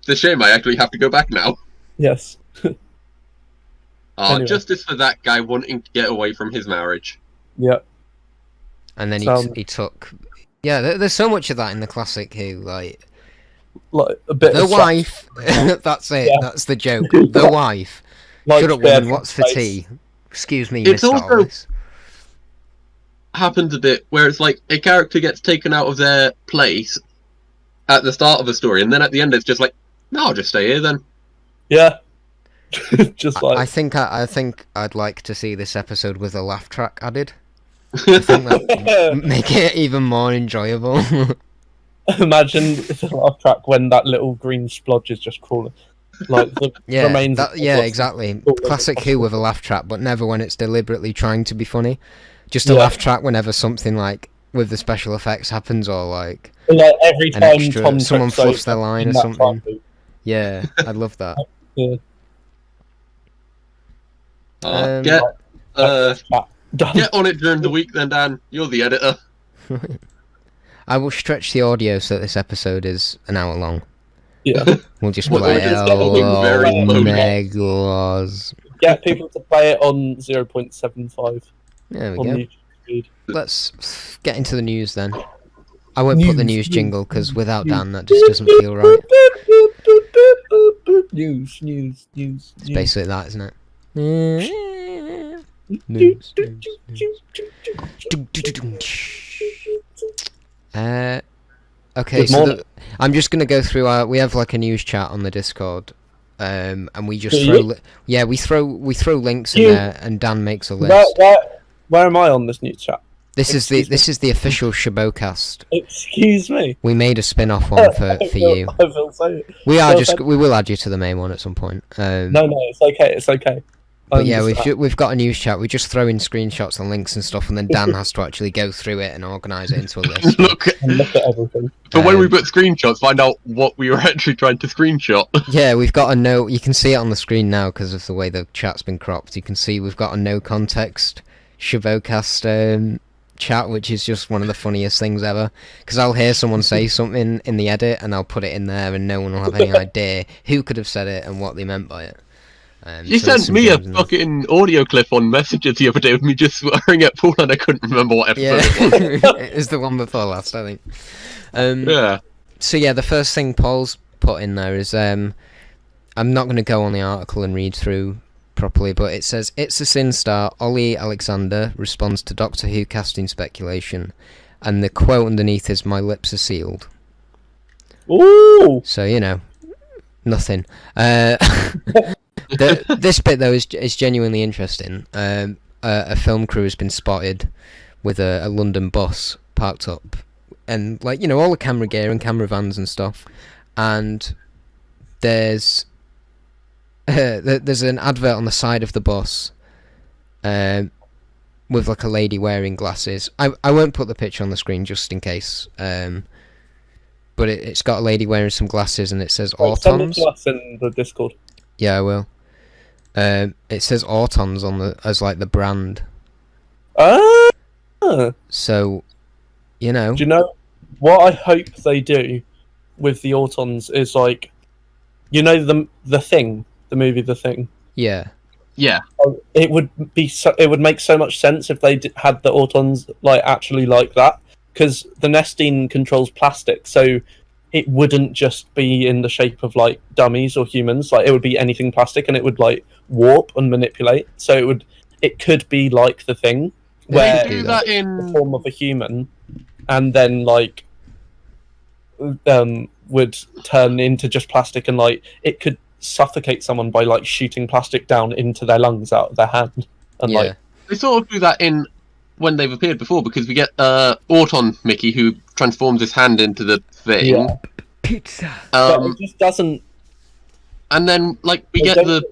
a shame I actually have to go back now. Yes. Anyway. Justice for that guy wanting to get away from his marriage. Yeah. And then he took... Yeah, there's so much of that in the Classic Who, like a bit the of wife, that's it, that's the joke. The wife. Shut up, woman, what's for tea? Excuse me, it's Mr. also Hollis. Happens a bit where it's like a character gets taken out of their place at the start of a story, and then at the end it's just like, no, I'll just stay here then. Yeah. Just like I think I'd like to see this episode with a laugh track added. I think that would make it even more enjoyable. imagine the laugh track when that little green splodge is just crawling. Like the remains. Exactly. Classic Who with a laugh track, but never when it's deliberately trying to be funny. Just a laugh track whenever something like with the special effects happens, or like every time extra, someone fluffs their line or something. Yeah, I'd love that. Yeah. Get on it during the week then, Dan. You're the editor. I will stretch the audio so that this episode is an hour long. Yeah. We'll just be Well, like, it's something very Meglos. Get people to play it on 0.75 There we on go. YouTube speed. Let's get into the news then. I won't put the news jingle because without Dan that just doesn't feel right. News. It's basically that, isn't it? News. Okay, so I'm just gonna go through our. We have like a news chat on the Discord, and we just we throw links in there, and Dan makes a list. Where am I on this news chat? This is the official Shobocast. Excuse me. We made a spin-off one for you. I feel so. We will add you to the main one at some point. No, it's okay. It's okay. But yeah, we've got a news chat. We just throw in screenshots and links and stuff, and then Dan has to actually go through it and organise it into a list. Look at everything. But when we put screenshots, find out what we were actually trying to screenshot. Yeah, we've got a no. You can see it on the screen now because of the way the chat's been cropped. You can see we've got a no context Shobocast chat, which is just one of the funniest things ever. Because I'll hear someone say something in the edit, and I'll put it in there, and no one will have any idea who could have said it and what they meant by it. You sent me a fucking audio clip on Messages the other day with me just swearing at Paul, and I couldn't remember what episode it was. It was the one before last, I think. Yeah. So yeah, the first thing Paul's put in there is I'm not going to go on the article and read through properly, but it says It's a Sin star Ollie Alexander responds to Doctor Who casting speculation, and the quote underneath is "My lips are sealed." Ooh. So nothing. This bit though is genuinely interesting. A film crew has been spotted with a London bus parked up, and all the camera gear and camera vans and stuff, and there's an advert on the side of the bus with like a lady wearing glasses. I won't put the picture on the screen just in case, but it's got a lady wearing some glasses and it says Autons. Send it to us in the Discord. Yeah, I will. It says Autons as like the brand. So, Do you know what I hope they do with the Autons is like, the Thing, the movie The Thing. Yeah. Yeah. It would make so much sense if they had the Autons actually like that, because the Nestine controls plastic, so it wouldn't just be in the shape of dummies or humans. It would be anything plastic, and it would warp and manipulate. So it could be like the Thing, where do that in the form of a human, and then would turn into just plastic, and it could suffocate someone by shooting plastic down into their lungs out of their hand. And they sort of do that in when they've appeared before, because we get Auton Mickey who transforms his hand into the Thing. Yeah. Pizza. But it just doesn't. And then we get the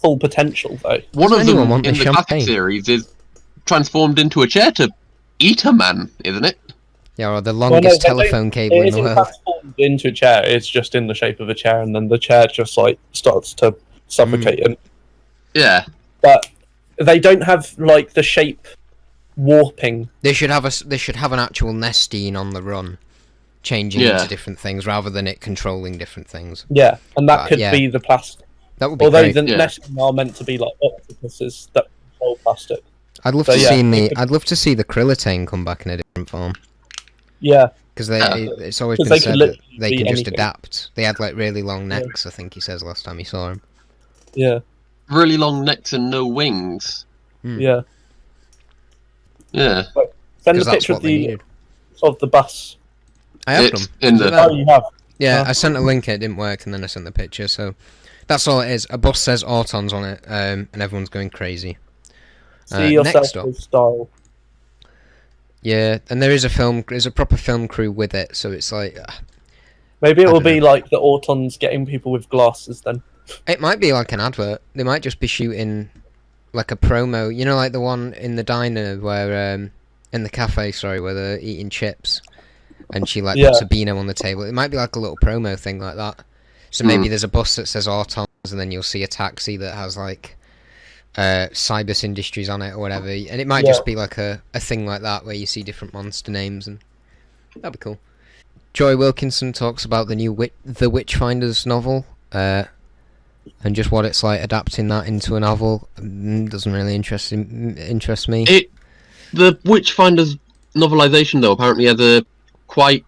full potential though. One of them in the classic series is transformed into a chair to eat a man, isn't it? Yeah, or the longest telephone cable in the world. Transformed into a chair. It's just in the shape of a chair, and then the chair just starts to suffocate him. Yeah. But they don't have the shape warping. They should have an actual Nestine on the run, changing into different things rather than it controlling different things. Yeah, and that could be the plastic. That would be Although great. the Nestine are meant to be octopuses that control plastic. I'd love to see the Krillitane come back in a different form. Yeah. Because it's always been said that they can just adapt. They had really long necks, I think he says last time he saw him. Yeah. Really long necks and no wings. Yeah. Yeah. Send a picture of the bus. I have them. In the... Oh, you have? Yeah, I sent a link, it didn't work, and then I sent the picture, so that's all it is. A bus says Autons on it, and everyone's going crazy. See yourself next up. with style. Yeah, and there's a proper film crew with it, so it's like... Maybe it I will don't be know. like the Autons getting people with glasses then. It might be like an advert. They might just be shooting like a promo. You know, like the one in the diner where... in the cafe, sorry, where they're eating chips. And she like puts a Beano on the table. It might be like a little promo thing like that. So maybe there's a bus that says Autons, and then you'll see a taxi that has like Cybus Industries on it or whatever. And it might just be like a thing like that where you see different monster names, and that'd be cool. Joy Wilkinson talks about the new The Witchfinders novel, and just what it's like adapting that into a novel. Doesn't really interest me. The Witchfinders novelization, though, apparently has a quite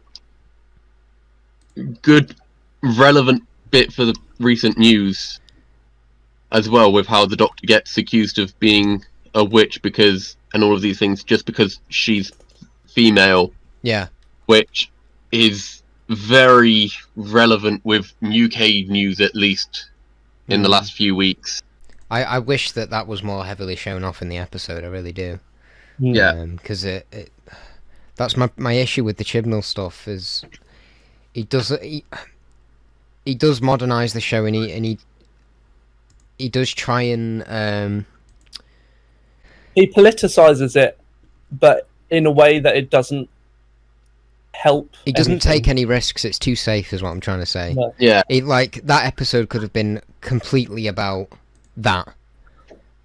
good, relevant bit for the recent news as well, with how the Doctor gets accused of being a witch and all of these things, just because she's female. Yeah. Which is very relevant with UK news, at least in the last few weeks. I wish that was more heavily shown off in the episode, I really do. Yeah. Because that's my issue with the Chibnall stuff, is he does modernise the show, and he does try and he politicises it, but in a way that it doesn't help. He doesn't take any risks. It's too safe, is what I'm trying to say. No. Yeah. Like that episode could have been completely about that,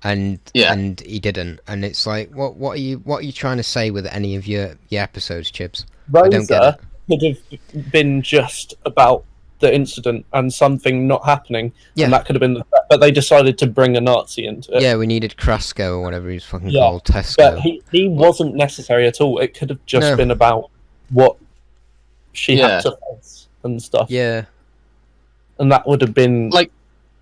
and he didn't. And it's like, what are you trying to say with any of your episodes, Chibs? I don't get it. Could have been just about the incident and something not happening, and that could have been the threat, but they decided to bring a Nazi into it. Yeah, we needed Krasko or whatever he's fucking called, Tesco. But he wasn't necessary at all. It could have just been about what she had to face and stuff. Yeah. And that would have been like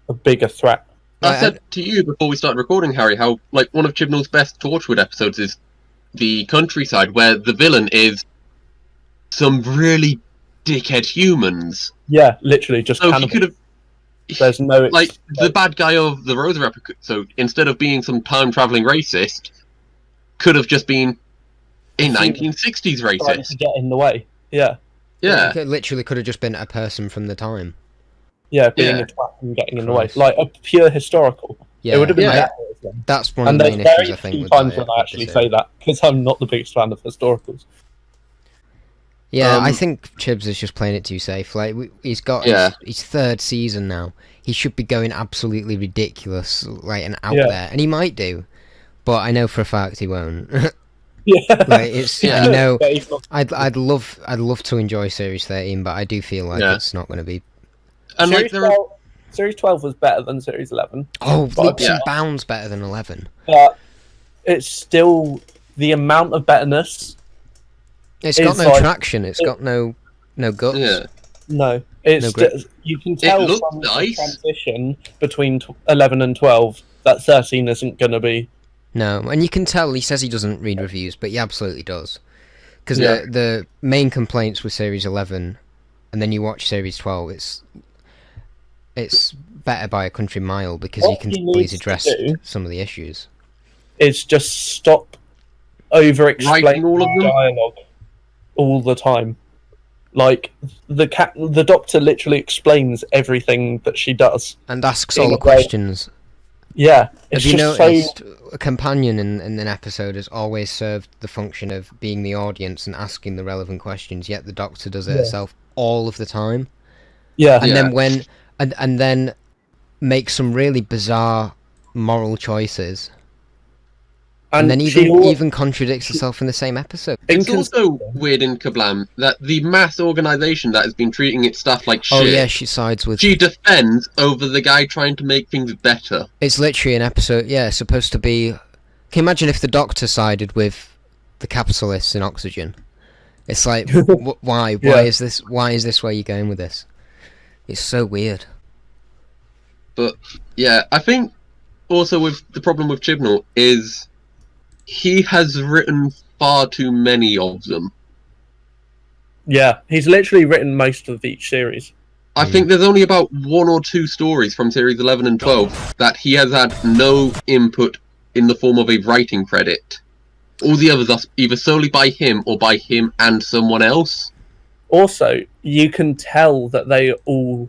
a bigger threat. I said to you before we started recording, Harry, how like one of Chibnall's best Torchwood episodes is the countryside, where the villain is some really dickhead humans. Yeah, literally just so he could have. There's no like the bad guy of the Rosa episode. So instead of being some time traveling racist, could have just been a 1960s racist. Trying to get in the way. Yeah. Yeah. It literally could have just been a person from the time. Yeah, being a twat and getting in the way, like a pure historical. Yeah, it would have been better. That's one of the main issues, I think. And there's very few times when I actually say that, because I'm not the biggest fan of historicals. Yeah, I think Chibs is just playing it too safe. Like he's got his third season now. He should be going absolutely ridiculous, like and out there, and he might do, but I know for a fact he won't. Yeah, like it's you know, I'd love to enjoy Series 13, but I do feel like it's not going to be. And Series 12 was better than Series 11. Oh, leaps and bounds better than 11. But it's still the amount of betterness. It's got no traction. It's got no guts. Yeah. No, it's just, you can tell from the transition between 11 and 12 that 13 isn't going to be. No, and you can tell he says he doesn't read reviews, but he absolutely does. Because the main complaints with Series 11, and then you watch Series 12, it's better by a country mile, because you can tell he's addressed some of the issues. It's just stop over-explaining all of them dialogue all the time. Like the Doctor literally explains everything that she does and asks all the questions. Yeah, have you noticed a companion in an episode has always served the function of being the audience and asking the relevant questions, yet the Doctor does it herself all of the time. Yeah, and then when and then makes some really bizarre moral choices. And then even contradicts herself in the same episode. It's also weird in Kablam that the mass organisation that has been treating its staff like shit... Oh yeah, she sides with... She defends over the guy trying to make things better. It's literally an episode, supposed to be... Can you imagine if the Doctor sided with the capitalists in Oxygen? It's like, why? Why is this where you're going with this? It's so weird. But, yeah, I think also with the problem with Chibnall is... He has written far too many of them. Yeah, he's literally written most of each series. I think there's only about 1 or 2 stories from series 11 and 12 that he has had no input in the form of a writing credit. All the others are either solely by him or by him and someone else. Also, you can tell that they all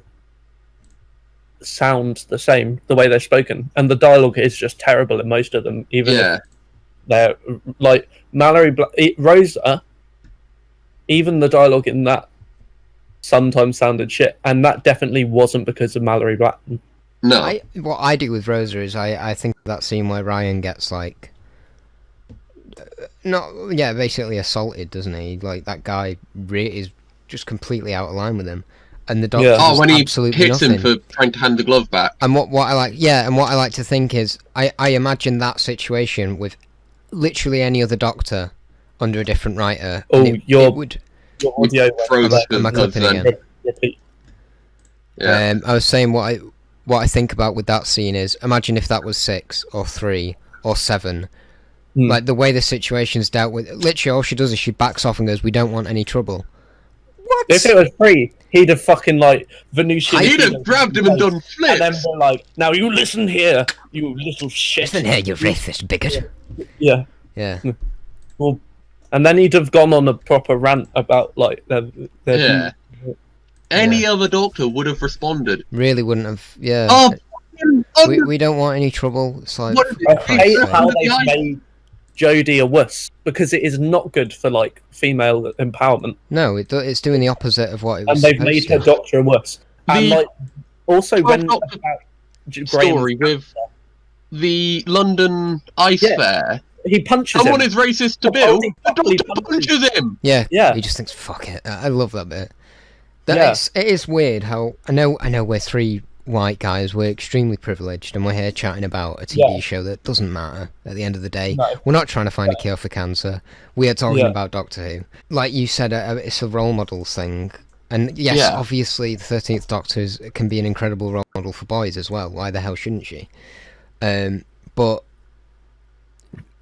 sound the same, the way they're spoken, and the dialogue is just terrible in most of them. Even if they're like Rosa, even the dialogue in that sometimes sounded shit, and that definitely wasn't because of Mallory Blackman. No. What I do with Rosa is I think that scene where Ryan gets like basically assaulted, doesn't he? Like that guy is just completely out of line with him, and the doctor does when he absolutely hits nothing. him for trying to hand the glove back. And what I like to think is I imagine that situation with literally any other doctor under a different writer. Your audio am I clipping again? Yeah. I was saying what I think about with that scene is imagine if that was 6 or 3 or 7. Like the way the situation's dealt with, literally all she does is she backs off and goes, "We don't want any trouble." What? If it was 3, he'd have fucking like Venusian. He'd have grabbed him and done flips. And then they're like, "Now you listen here, you little shit." Listen here, you racist bigot. Yeah. Well, and then he'd have gone on a proper rant about like Any other doctor would have responded. Really wouldn't have. Yeah. Oh, we don't want any trouble. It's like, I hate how they've made Jodie a wuss, because it is not good for like female empowerment. No, it's doing the opposite of what it was. And they've made her doctor a wuss. And like also when story with the London Ice Fair. He punches someone him. Is racist to Bill. The doctor punches him. Yeah. He just thinks, "Fuck it." I love that bit. It is weird how I know we're 3 white guys, we're extremely privileged, and we're here chatting about a TV show that doesn't matter at the end of the day. No. We're not trying to find a cure for cancer. We are talking about Doctor Who. Like you said, it's a role models thing. And yes, obviously the 13th Doctor can be an incredible role model for boys as well. Why the hell shouldn't she? But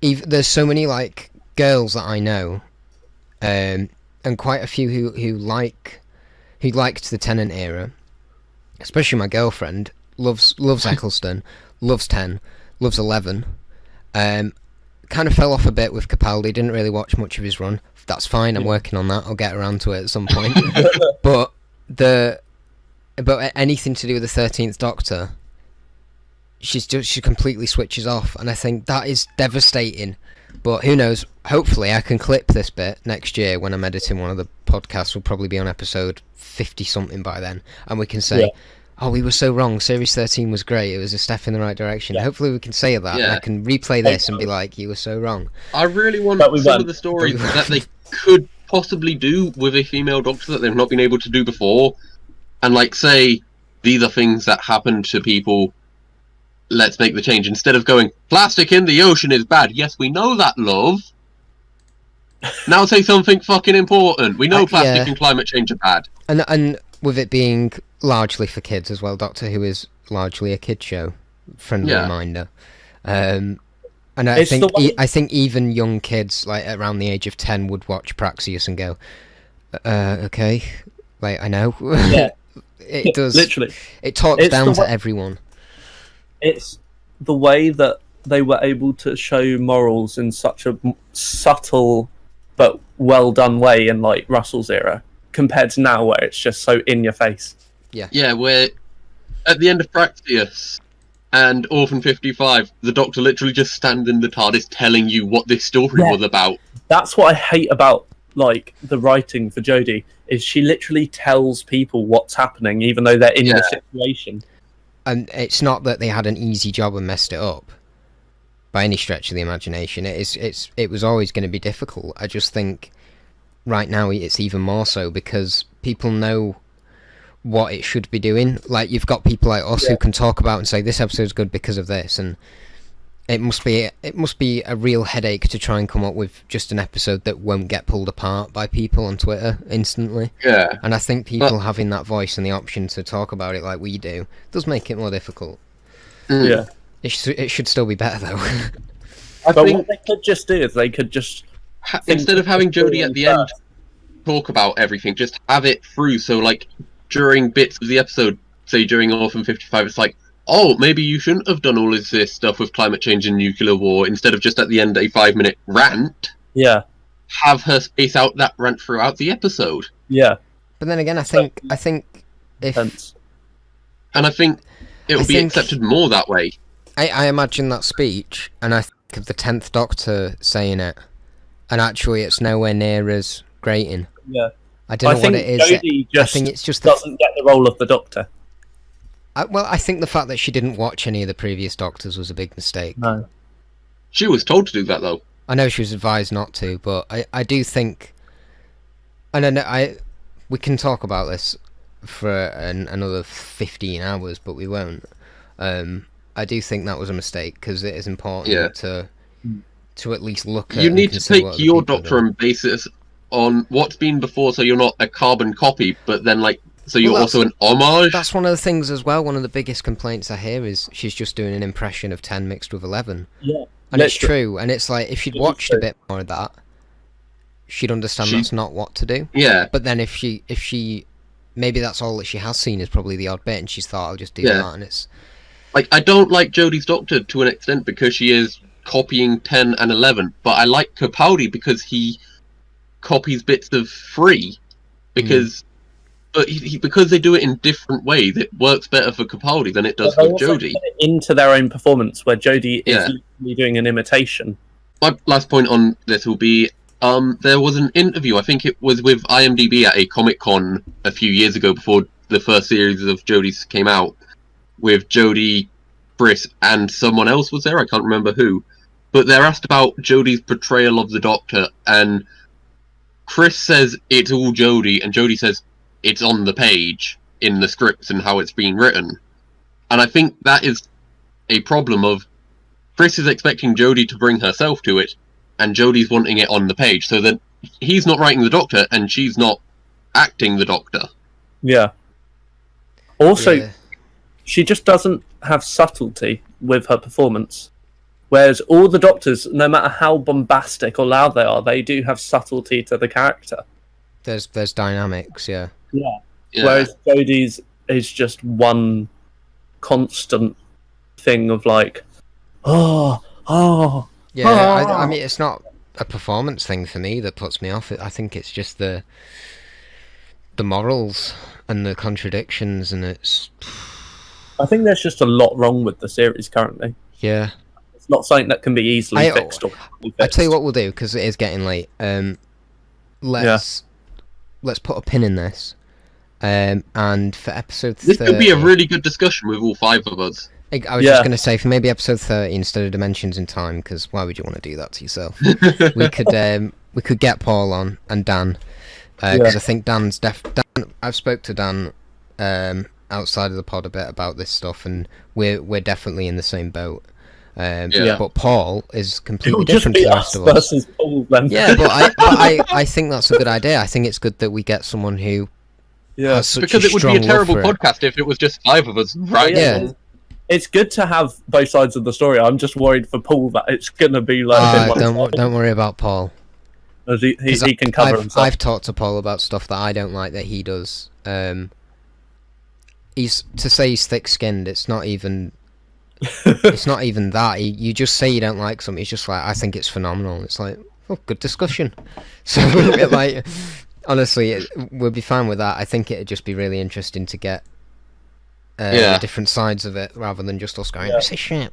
there's so many like girls that I know, and quite a few who liked the Tennant era. Especially my girlfriend loves Eccleston, loves 10, loves 11. Kind of fell off a bit with Capaldi. Didn't really watch much of his run. That's fine. I'm working on that. I'll get around to it at some point. but anything to do with the 13th Doctor, she completely switches off, and I think that is devastating. But who knows? Hopefully, I can clip this bit next year when I'm editing one of the podcasts. We'll probably be on episode 50 something by then, and we can say, "Oh, we were so wrong. Series 13 was great. It was a step in the right direction." Hopefully, we can say that, and I can replay this and be like, "You were so wrong." I really want some of the stories that they could possibly do with a female doctor that they've not been able to do before, and like say these are things that happen to people. Let's make the change instead of going, "Plastic in the ocean is bad." Yes, we know that, love. Now say something fucking important. We know plastic and climate change are bad. And with it being largely for kids as well, Doctor Who is largely a kid show. Friendly reminder. And I think even young kids, like around the age of 10, would watch Praxeus and go, "Okay, like I know." It does. Literally, it talks down to everyone. It's the way that they were able to show morals in such a subtle but well done way in like Russell's era, compared to now where it's just so in your face. Yeah, where at the end of Praxeus and Orphan 55, the Doctor literally just stands in the TARDIS telling you what this story was about. That's what I hate about like the writing for Jodie, is she literally tells people what's happening even though they're in the situation. And it's not that they had an easy job and messed it up by any stretch of the imagination. It was always going to be difficult. I just think right now it's even more so because people know what it should be doing. Like you've got people like us who can talk about and say this episode's good because of this, and it must be a real headache to try and come up with just an episode that won't get pulled apart by people on Twitter instantly. Yeah. And I think people having that voice and the option to talk about it like we do does make it more difficult. Yeah. It should still be better though. But what they could just do is they could just instead of having Jodie at the end talk about everything. Just have it through. So, like, during bits of the episode, say during Orphan 55, it's like, oh, maybe you shouldn't have done all of this stuff with climate change and nuclear war. Instead of just at the end a 5-minute rant, have her space out that rant throughout the episode. Yeah. But then again, I think if and I think it will be accepted more that way. I imagine that speech, and I think of the 10th Doctor saying it, and actually it's nowhere near as grating. Yeah. I don't know what it is. Jodie I think it's just doesn't get the role of the Doctor. I think the fact that she didn't watch any of the previous Doctors was a big mistake. No. She was told to do that, though. I know she was advised not to, but I do think... And we can talk about this for another 15 hours, but we won't. I do think that was a mistake, because it is important to at least look at... You need to take your Doctor and base it on what's been before, so you're not a carbon copy, but then, like, so you're also an homage. That's one of the things as well. One of the biggest complaints I hear is she's just doing an impression of 10 mixed with 11. Yeah. And it's true, and it's like, if she'd watched a bit more of that, she'd understand that's not what to do. Yeah. But then if she maybe that's all that she has seen is probably the odd bit, and she's thought, I'll just do that, and it's... Like, I don't like Jodie's Doctor to an extent because she is copying 10 and 11, but I like Capaldi because he copies bits of 3. Because... But because they do it in different ways, it works better for Capaldi than it does for Jodie. Into their own performance, where Jodie is literally doing an imitation. My last point on this will be, there was an interview, I think it was with IMDb at a Comic-Con a few years ago before the first series of Jodie's came out, with Jodie, Chris, and someone else was there, I can't remember who. But they're asked about Jodie's portrayal of the Doctor, and Chris says it's all Jodie, and Jodie says it's on the page in the scripts and how it's being written. And I think that is a problem of Chris is expecting Jodie to bring herself to it, and Jodie's wanting it on the page, so that he's not writing the Doctor and she's not acting the Doctor. Yeah. Also, she just doesn't have subtlety with her performance. Whereas all the Doctors, no matter how bombastic or loud they are, they do have subtlety to the character. There's dynamics, yeah. Whereas Jodie's is just one constant thing of like, I mean, it's not a performance thing for me that puts me off. I think it's just the morals and the contradictions, and it's... I think there's just a lot wrong with the series currently. Yeah. It's not something that can be easily fixed. I tell you what we'll do, because it is getting late. Let's put a pin in this. And for episode 30... This could be a really good discussion with all 5 of us. I was just going to say, for maybe episode 30 instead of Dimensions in Time, because why would you want to do that to yourself? we could get Paul on, and Dan, because I think Dan, I've spoke to Dan outside of the pod a bit about this stuff, and we're definitely in the same boat. But Paul is completely different to the rest of us. Paul, then. Yeah, but I think that's a good idea. I think it's good that we get someone who has such because a it would be a strong terrible love for podcast if it was just 5 of us, right? Yeah. It's good to have both sides of the story. I'm just worried for Paul that it's gonna be like. Don't worry about Paul. He can cover himself. I've talked to Paul about stuff that I don't like that he does. He's thick-skinned. It's not even. It's not even that. You just say you don't like something. It's just like, I think it's phenomenal. It's like, oh, good discussion. So like, honestly, we'll be fine with that. I think it'd just be really interesting to get the different sides of it, rather than just us going, this is shit.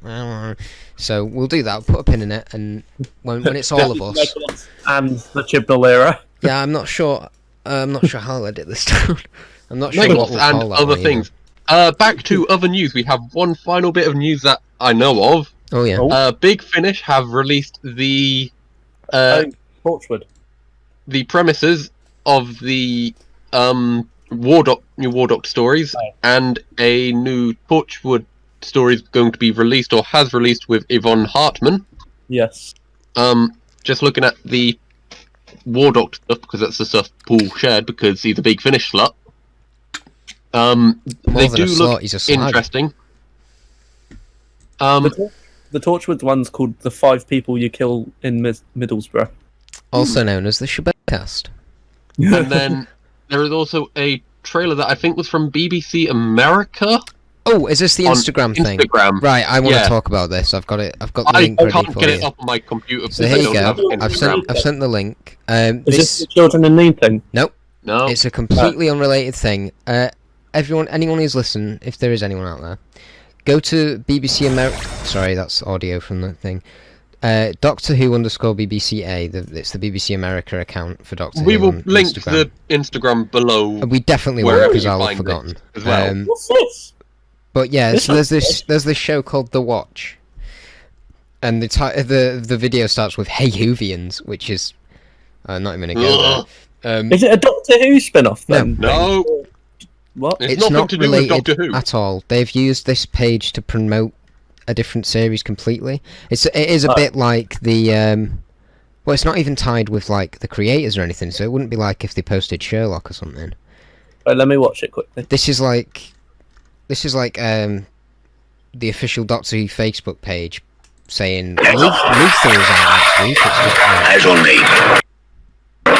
So we'll do that. We'll put a pin in it, and when it's all of us and the Chibnall era. Yeah, I'm not sure how I'll edit this down. I'm not sure Meglos what we'll and call that other one things. Back to other news. We have one final bit of news that I know of. Oh yeah. Big Finish have released the Torchwood. The premises of the new War Doctor stories, and a new Torchwood story is going to be released, or has released, with Yvonne Hartman. Yes. Just looking at the War Doctor stuff, because that's the stuff Paul shared, because he's a Big Finish slut. They do look interesting. The Torchwood one's called The 5 People You Kill in Middlesbrough. Also known as the Shobocast. And then there is also a trailer that I think was from BBC America. Oh, is this the On Instagram thing? Instagram. Right, I want to Yeah. talk about this. I've got it. I've got the I link ready can't for get you. it up on my computer. So because here I you don't go. have I've sent the link. Is This this the children in need thing? nope. No. It's a completely unrelated thing. Anyone who's listening, if there is anyone out there, go to BBC America. Sorry, that's audio from the thing. Doctor Who _BBCA. It's the BBC America account for Doctor Who. We will on link Instagram. the Instagram below. We definitely will wherever because you I'll have find forgotten. it as well. What's this? But yeah, This so sounds there's this show called The Watch, and the video starts with "Hey Whovians," which is not even a go there. Is it a Doctor Who spin-off then? No. What? It's It's nothing not to do with related Doctor Who. at all. They've used this page to promote a different series completely. It is a bit like the well, it's not even tied with like the creators or anything, so it wouldn't be like if they posted Sherlock or something. Wait, let me watch it quickly. This is like the official Doctor Who Facebook page saying Luther is out next week. Eyes on me.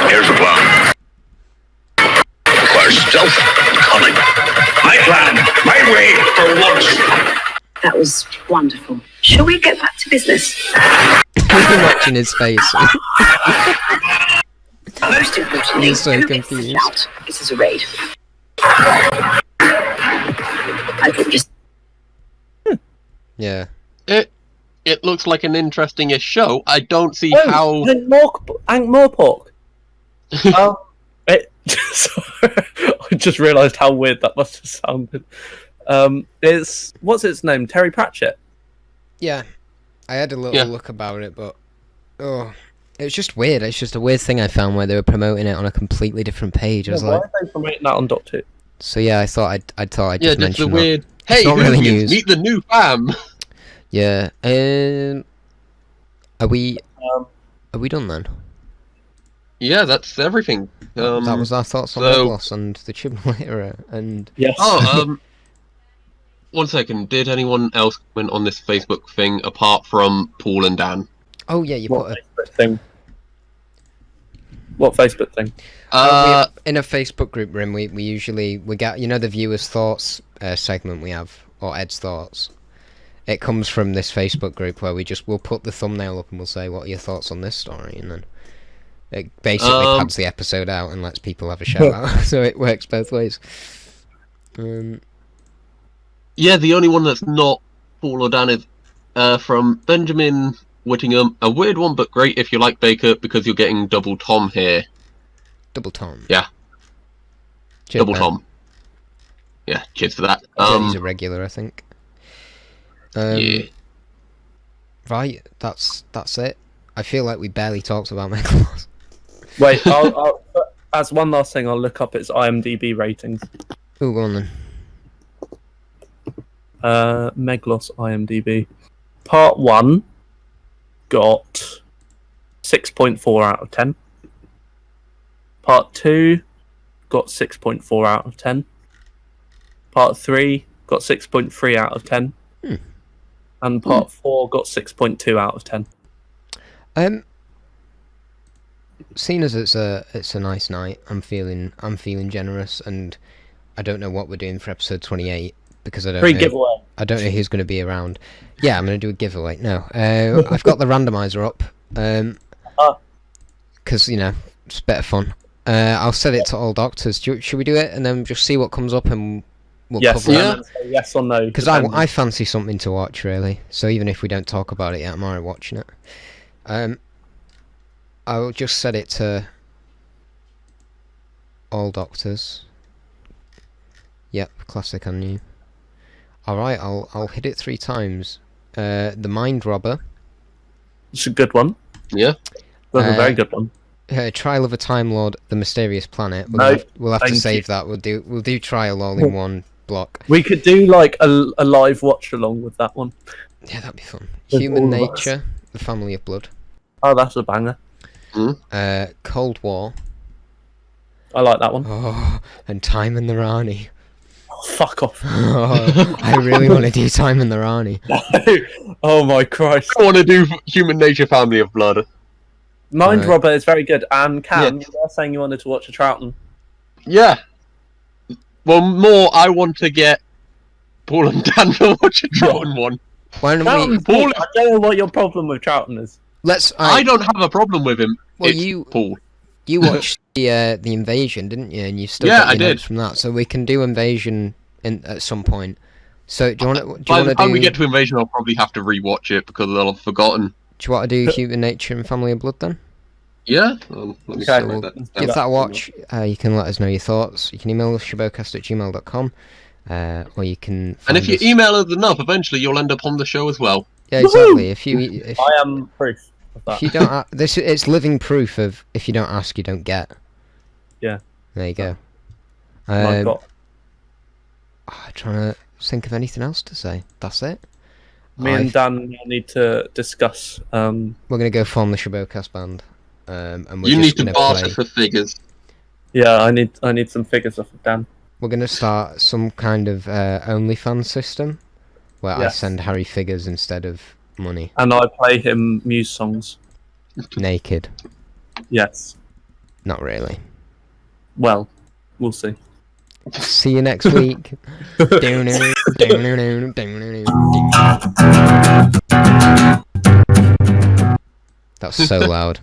Here's the plan. We're stealth coming. My plan, my way for once. That was wonderful. Shall we get back to business? I'm watching his face. Most importantly, He's so who gets the confused. shout? This is a raid. I think just Yeah. It looks like an interesting-ish show. I don't see how. Ankh Morpork. Sorry, I just realised how weird that must have sounded. It's what's its name? Terry Pratchett. Yeah. I had a little look about it, but it was just weird. It's just a weird thing I found where they were promoting it on a completely different page. I was Why like, are they promoting that on Doctor Who? so yeah, I thought I'd Yeah, just just the mention that. weird. Hey, not really Whovians, news. meet the new fam. Yeah. Are we done then? Yeah, that's everything. That was our thoughts on so- Meglos and the Chibnall era, and Yes. Oh, 1 second. Did anyone else comment on this Facebook thing apart from Paul and Dan? oh yeah, you What put a Facebook thing? What Facebook thing? in a Facebook group room. We usually get the viewers' thoughts segment we have, or Ed's thoughts. It comes from this Facebook group where we'll put the thumbnail up and we'll say, what are your thoughts on this story, and then it basically pads the episode out and lets people have a shout out. So it works both ways. Yeah, the only one that's not Paul or Dan is from Benjamin Whittingham. A weird one, but great if you like Baker because you're getting double Tom here. Double Tom. Yeah. Cheers, Double mate. Tom. Yeah, cheers for that. He's a regular, I think. Yeah. Right, that's it. I feel like we barely talked about Meglos. Wait, I'll as one last thing, I'll look up its IMDb ratings. Ooh, go on then. Meglos IMDb. Part 1 got 6.4 out of 10. Part 2 got 6.4 out of 10. Part 3 got 6.3 out of 10. And part 4 got 6.2 out of 10. Seeing as it's a nice night, I'm feeling generous, and I don't know what we're doing for episode 28 because I don't Free know. giveaway. I don't know who's going to be around. Yeah, I'm going to do a giveaway. No, I've got the randomiser up. Because it's a bit of fun. I'll set it to all doctors. Should we do it and then just see what comes up and we'll Yes, cover it? yeah. Yes or no. Because I fancy something to watch, really. So even if we don't talk about it yet, I'm already watching it. I'll just set it to all doctors. Yep, classic and new. Alright, I'll hit it 3 times. The Mind Robber. It's a good one. Yeah. That's a very good one. Trial of a Time Lord, The Mysterious Planet. No, We'll have to thank save you. that. We'll do Trial all in one block. We could do like a live watch along with that one. Yeah, that'd be fun. With Human all of us. Nature, The Family of Blood. Oh, that's a banger. Cold War. I like that one. Oh, and Time and the Rani. Oh, fuck off. Oh, I really want to do Time and the Rani. Oh my Christ. I want to do Human Nature Family of Blood. Mind Right. Robber is very good. And Cam, you were saying you wanted to watch a Troughton. Yeah. Well, more, I want to get Paul and Dan to watch a Troughton one. Why don't we? Troughton's Paul- good. I don't know what your problem with Troughton is. Let's. I don't have a problem with him. Well, It's Paul. You watched the Invasion, didn't you? And you still Yeah, got your I did. notes from that, so we can do Invasion at some point. So do you want to? By the time we get to Invasion, I'll probably have to rewatch it because I'll have forgotten. Do you want to do Human Nature and Family of Blood then? Yeah? Let me Okay. write that down. Give that a watch. You can let us know your thoughts. You can email us shobocast@gmail.com, or you can. And find if you us- email us enough, eventually you'll end up on the show as well. yeah, exactly. If I am proof of that. if you don't, it's living proof of if you don't ask, you don't get. Yeah. There you go. My God. Trying to think of anything else to say. That's it. Me and Dan need to discuss. We're gonna go form the Shobocast band, and we're You just need to gonna barter play. for figures. Yeah, I need some figures off of Dan. We're gonna start some kind of OnlyFans system where I Yes. send Harry figures instead of money, And I play him Muse songs. naked. Yes. Not really. Well, we'll see. See you next week. That's so loud.